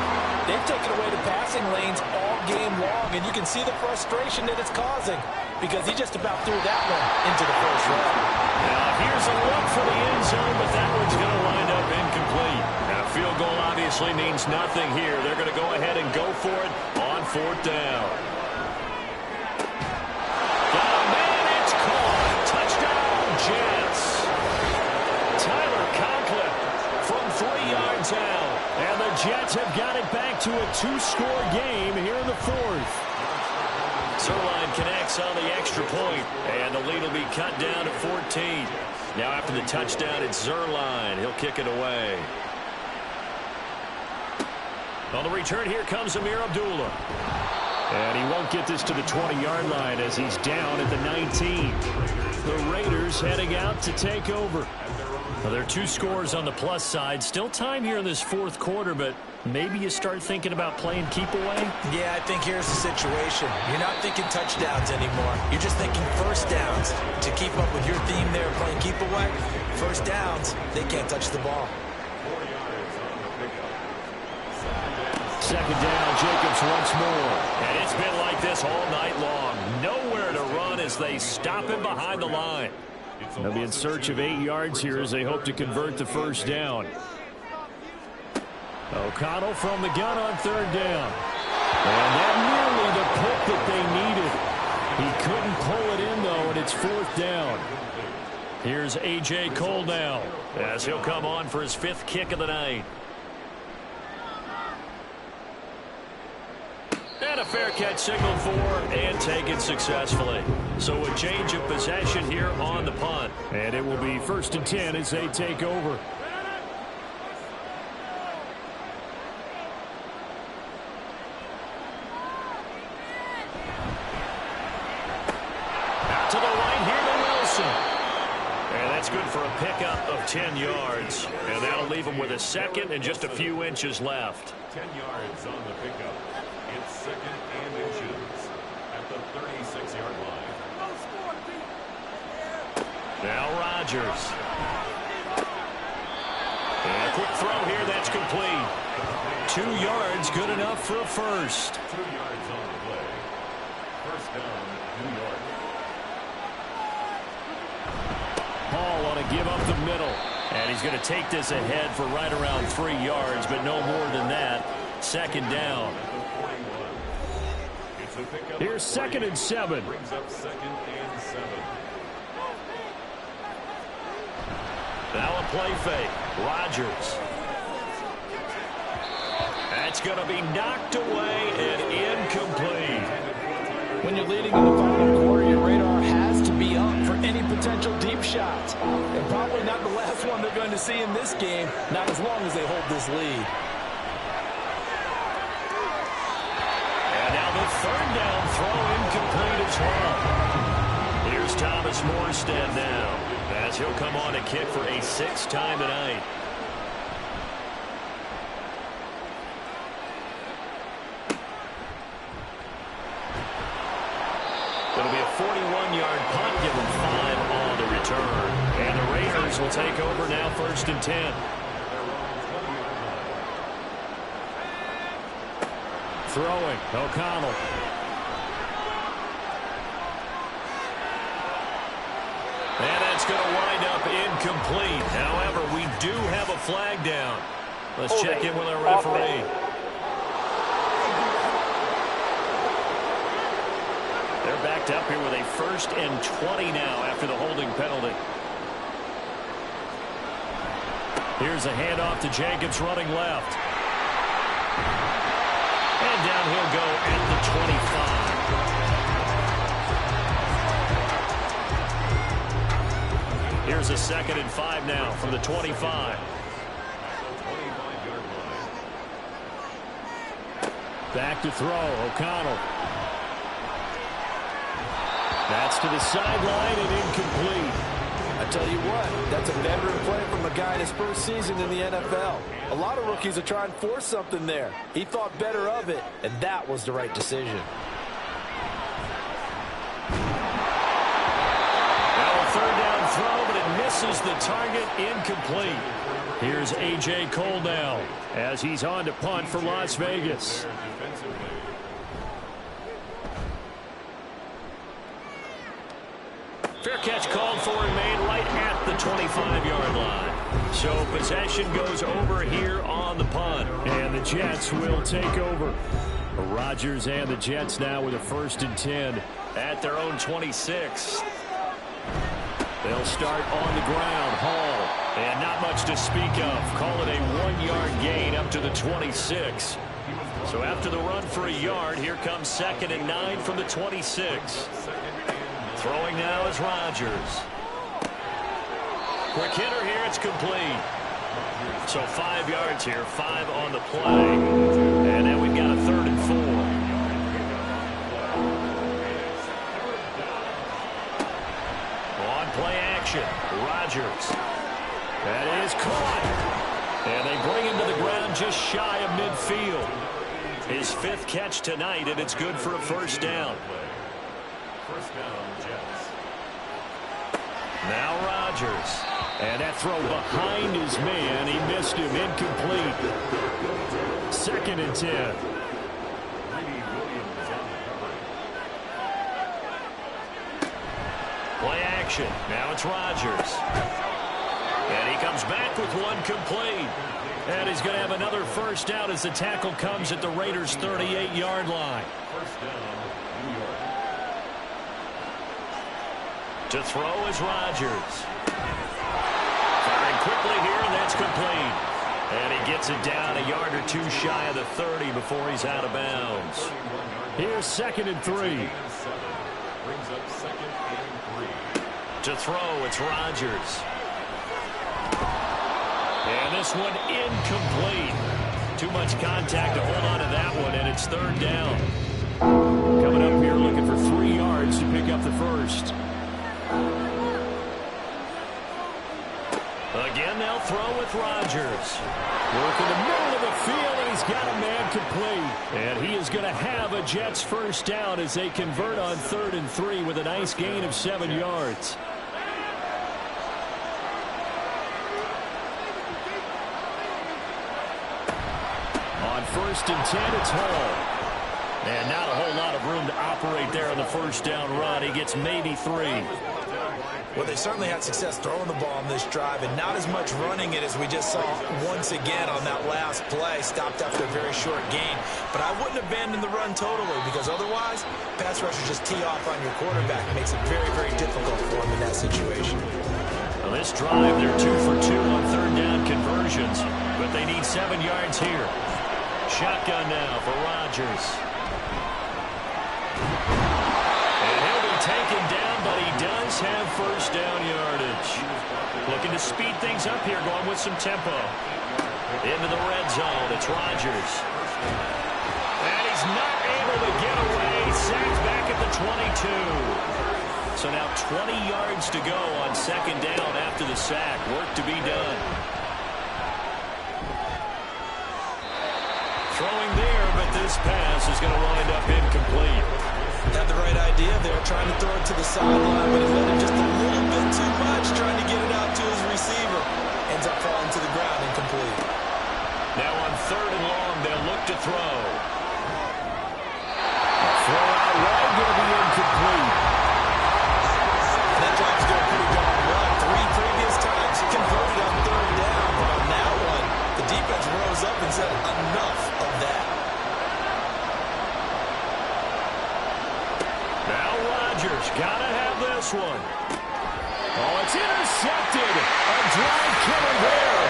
They've taken away the passing lanes all game long, and you can see the frustration that it's causing because he just about threw that one into the first row. Now here's a look for the end zone, but that one's going to wind up incomplete. Now field goal obviously means nothing here. They're going to go ahead and go for it on 4th down. Got a man, it's caught. Touchdown, Jets. Tyler Conklin from 3 yards out. And the Jets have got it back to a 2-score game here in the 4th. Zerline connects on the extra point, and the lead will be cut down to 14. Now after the touchdown, it's Zerline. He'll kick it away. On the return, here comes Amir Abdullah. And he won't get this to the 20-yard line as he's down at the 19. The Raiders heading out to take over. Well, there are 2 scores on the plus side. Still time here in this 4th quarter, but maybe you start thinking about playing keep away? Yeah, I think here's the situation. You're not thinking touchdowns anymore. You're just thinking first downs. To keep up with your theme there, playing keep away, first downs, they can't touch the ball. 2nd down, Jacobs once more. And it's been like this all night long. Nowhere to run as they stop him behind the line. They'll be in search of 8 yards here as they hope to convert the first down. O'Connell from the gun on 3rd down. And that nearly the pick that they needed. He couldn't pull it in, though, and it's 4th down. Here's A.J. Cole now as he'll come on for his 5th kick of the night. And a fair catch signaled for and taken successfully. So a change of possession here on the punt. And it will be 1st and 10 as they take over. Out to the right here to Wilson. And that's good for a pickup of 10 yards. And that'll leave him with a 2nd and just a few inches left. 10 yards on the pickup. It's 2nd and inches at the 36-yard line. Now Rodgers. And a quick throw here, that's complete. 2 yards, good enough for a first. 2 yards on the play. First down, New York. Hall on a give up the middle. And he's going to take this ahead for right around 3 yards, but no more than that. 2nd down. Here's 2nd and 7. Brings up 2nd and 7. Now a play fake. Rodgers. That's going to be knocked away and incomplete. When you're leading in the final quarter, your radar has to be up for any potential deep shots. And probably not the last one they're going to see in this game, not as long as they hold this lead. And now the 3rd down throw incomplete as well. Here's Thomas Morstead now as he'll come on to kick for a 6th time tonight. It'll be a 41-yard punt, give them 5 on the return. And the Raiders will take over now 1st and 10. Throwing, O'Connell. And that's going to wind up incomplete. However, we do have a flag down. Let's check in with our referee. They're backed up here with a 1st and 20 now after the holding penalty. Here's a handoff to Jacobs running left. And down he'll go at the 25. Here's a 2nd and 5 now from the 25. 25-yard line. Back to throw, O'Connell. That's to the sideline and incomplete. I tell you what, that's a veteran play from a guy in his first season in the NFL. A lot of rookies are trying to force something there. He thought better of it, and that was the right decision. Now a 3rd down throw, but it misses the target, incomplete. Here's A.J. Cole now as he's on to punt for Las Vegas. Fair catch called for and made right at the 25-yard line. So possession goes over here on the punt. And the Jets will take over. Rodgers and the Jets now with a 1st and 10. At their own 26. They'll start on the ground. Hall. And not much to speak of. Call it a 1-yard gain up to the 26. So after the run for a yard, here comes 2nd and 9 from the 26. Throwing now is Rodgers. Quick hitter here, it's complete. So 5 yards here, 5 on the play. And now we've got a 3rd and 4. On play action, Rodgers. That is caught. And they bring him to the ground just shy of midfield. His 5th catch tonight, and it's good for a 1st down. First down, Jets. Now Rodgers. And that throw behind his man. He missed him. Incomplete. 2nd and 10. Williams on the cover. Play action. Now it's Rodgers. And he comes back with one complete. And he's going to have another first down as the tackle comes at the Raiders' 38-yard line. First down, New York. To throw is Rodgers. Firing quickly here, and that's complete. And he gets it down a yard or two shy of the 30 before he's out of bounds. Here's 2nd and 3. Brings up 2nd and 3. To throw, it's Rodgers. And this one incomplete. Too much contact to hold on to that one, and it's 3rd down. Coming up here looking for 3 yards to pick up the first. Again, they'll throw with Rodgers. Work in the middle of the field, and he's got a man complete. And he is going to have a Jets first down as they convert on 3rd and 3 with a nice gain of 7 yards. On 1st and 10, it's Hall. And not a whole lot of room to operate there on the first down run. He gets maybe 3. Well, they certainly had success throwing the ball on this drive, and not as much running it as we just saw once again on that last play. Stopped after a very short gain. But I wouldn't abandon the run totally, because otherwise, pass rushers just tee off on your quarterback. It makes it very, very difficult for him in that situation. Well, this drive, they're 2 for 2 on 3rd down conversions, but they need 7 yards here. Shotgun now for Rodgers. And he'll be taken down, but he does have first down yardage. Looking to speed things up here, going with some tempo. Into the red zone, it's Rodgers. And he's not able to get away. Sacked back at the 22. So now 20 yards to go on 2nd down after the sack. Work to be done. Throwing there, but this pass is going to wind up incomplete. Had the right idea there, trying to throw it to the sideline, but he let him just a little bit too much, trying to get it out to his receiver. Ends up falling to the ground, incomplete. Now on 3rd and long, they'll look to throw. Throw out wide, going to be incomplete. That drive's going pretty darn well. 3 previous times converted on 3rd down, but on that one, the defense rose up and said enough of that. Now Rodgers, gotta have this one. Oh, it's intercepted. A drive killer there.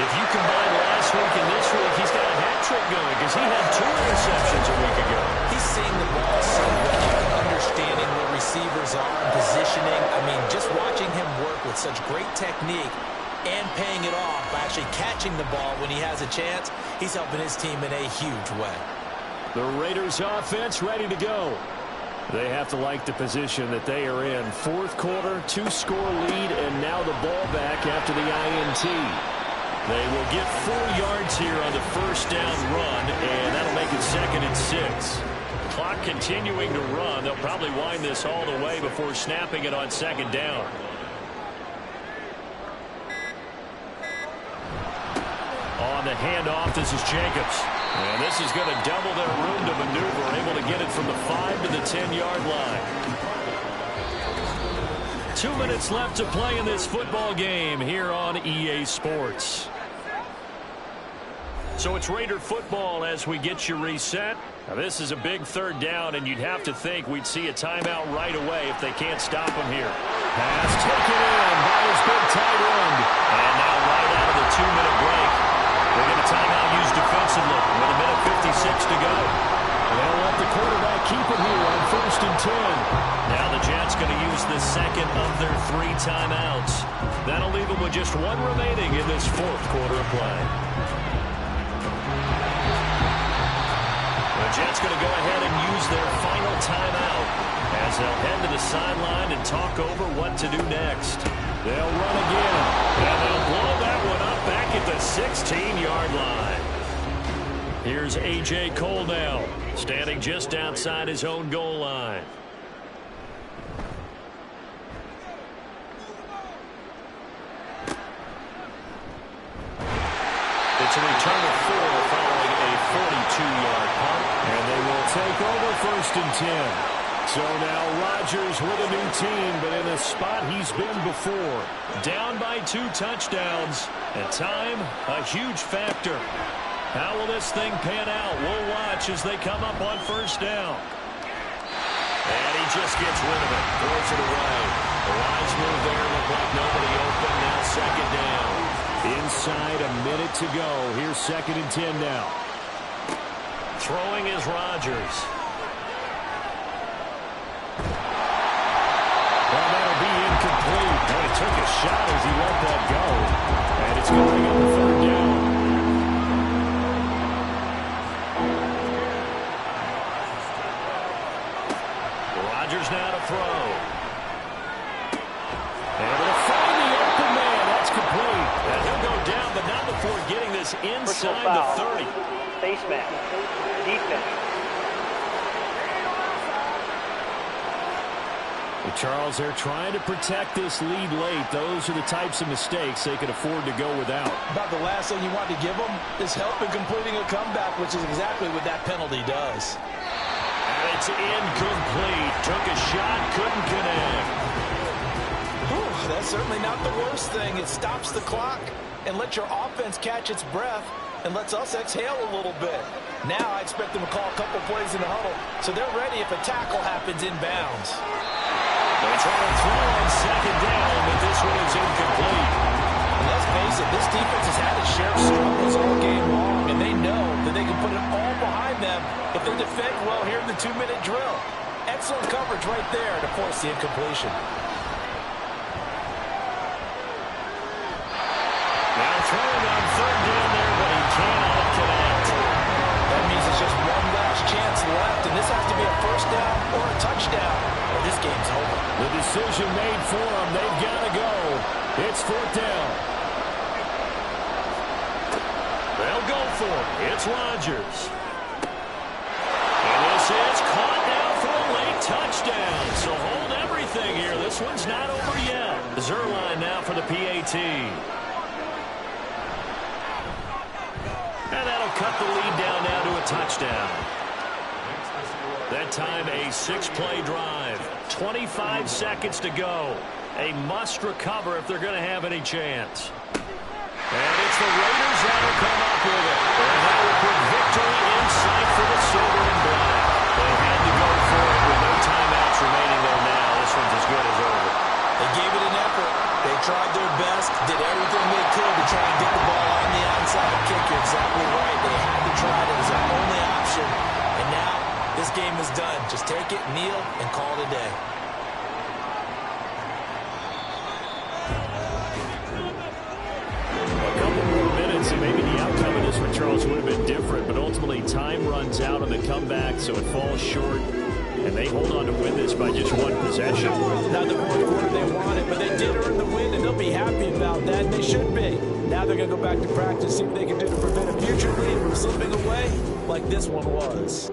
If you combine last week and this week, he's got a hat trick going because he had 2 interceptions a week ago. He's seeing the ball so well, understanding where receivers are and positioning. I mean, just watching him work with such great technique and paying it off by actually catching the ball when he has a chance, he's helping his team in a huge way. The Raiders offense ready to go. They have to like the position that they are in. 4th quarter, 2-score lead, and now the ball back after the INT. They will get 4 yards here on the first down run, and that'll make it 2nd and 6. Clock continuing to run. They'll probably wind this all the way before snapping it on 2nd down. On the handoff, this is Jacobs. And this is going to double their room to maneuver, able to get it from the 5 to the 10-yard line. 2 minutes left to play in this football game here on EA Sports. So it's Raider football as we get you reset. Now this is a big 3rd down, and you'd have to think we'd see a timeout right away if they can't stop him here. Pass taken in by his big tight end. And now right out of the 2-minute break, they're going to timeout used defensively with a minute 56 to go. They'll let the quarterback keep it here on 1st and 10. Now the Jets going to use the 2nd of their 3 timeouts. That'll leave them with just 1 remaining in this 4th quarter of play. The Jets going to go ahead and use their final timeout as they'll head to the sideline and talk over what to do next. They'll run again, and they'll blow that one up back at the 16-yard line. Here's A.J. Cole now, standing just outside his own goal line. It's a return of 4 following a 42-yard punt. And they will take over 1st and 10. So now Rodgers with a new team, but in a spot he's been before. Down by 2 touchdowns. And time, a huge factor. How will this thing pan out? We'll watch as they come up on first down. And he just gets rid of it. Throws it away. A wise move there. Looked like nobody open. Now second down. Inside a minute to go. Here's 2nd and 10 now. Throwing is Rodgers. Well, that'll be incomplete. And he took a shot as he let that go. And it's going on 3rd down. Rodgers now to throw. And it'll find the open man. That's complete. And he'll go down, but not before getting this inside the 30. Face mask. Defense. Well, Charles, they're trying to protect this lead late. Those are the types of mistakes they can afford to go without. About the last thing you want to give them is help in completing a comeback, which is exactly what that penalty does. And it's incomplete. Took a shot, couldn't connect. Whew, that's certainly not the worst thing. It stops the clock and lets your offense catch its breath and lets us exhale a little bit. Now I expect them to call a couple plays in the huddle so they're ready if a tackle happens inbounds. They try to throw on second down, but this one is incomplete. And let's face it, this defense has had its share of struggles all game long, and they know that they can put it all behind them if they defend well here in the 2-minute drill. Excellent coverage right there to force the incompletion. Now throwing on 3rd down there, but he cannot connect. That means it's just one last chance left, and this has to be a first down or a touchdown, or this game's over. The decision made for them. They've got to go. It's 4th down. They'll go for it. It's Rodgers. And this is caught now for a late touchdown. So hold everything here. This one's not over yet. Zerline now for the PAT. And that'll cut the lead down now to a touchdown. That time a 6-play drive. 25 seconds to go. A must recover if they're going to have any chance. And it's the Raiders that will come up with it. And that will put victory in sight for the silver and black. They had to go for it with no timeouts remaining there now. This one's as good as over. They gave it an effort. They tried their best, did everything they could to try and get the ball on the onside kick. You're exactly right. They had to try it. It was their only option. And now this game is done. Just take it, kneel, and call it a day. A couple more minutes, and maybe the outcome of this one, Charles, would have been different. But ultimately, time runs out on the comeback, so it falls short. And they hold on to win this by just 1 possession. Not the 4th quarter they wanted, but they did earn the win, and they'll be happy about that, and they should be. Now they're going to go back to practice, see what they can do to prevent a future lead from slipping away like this one was.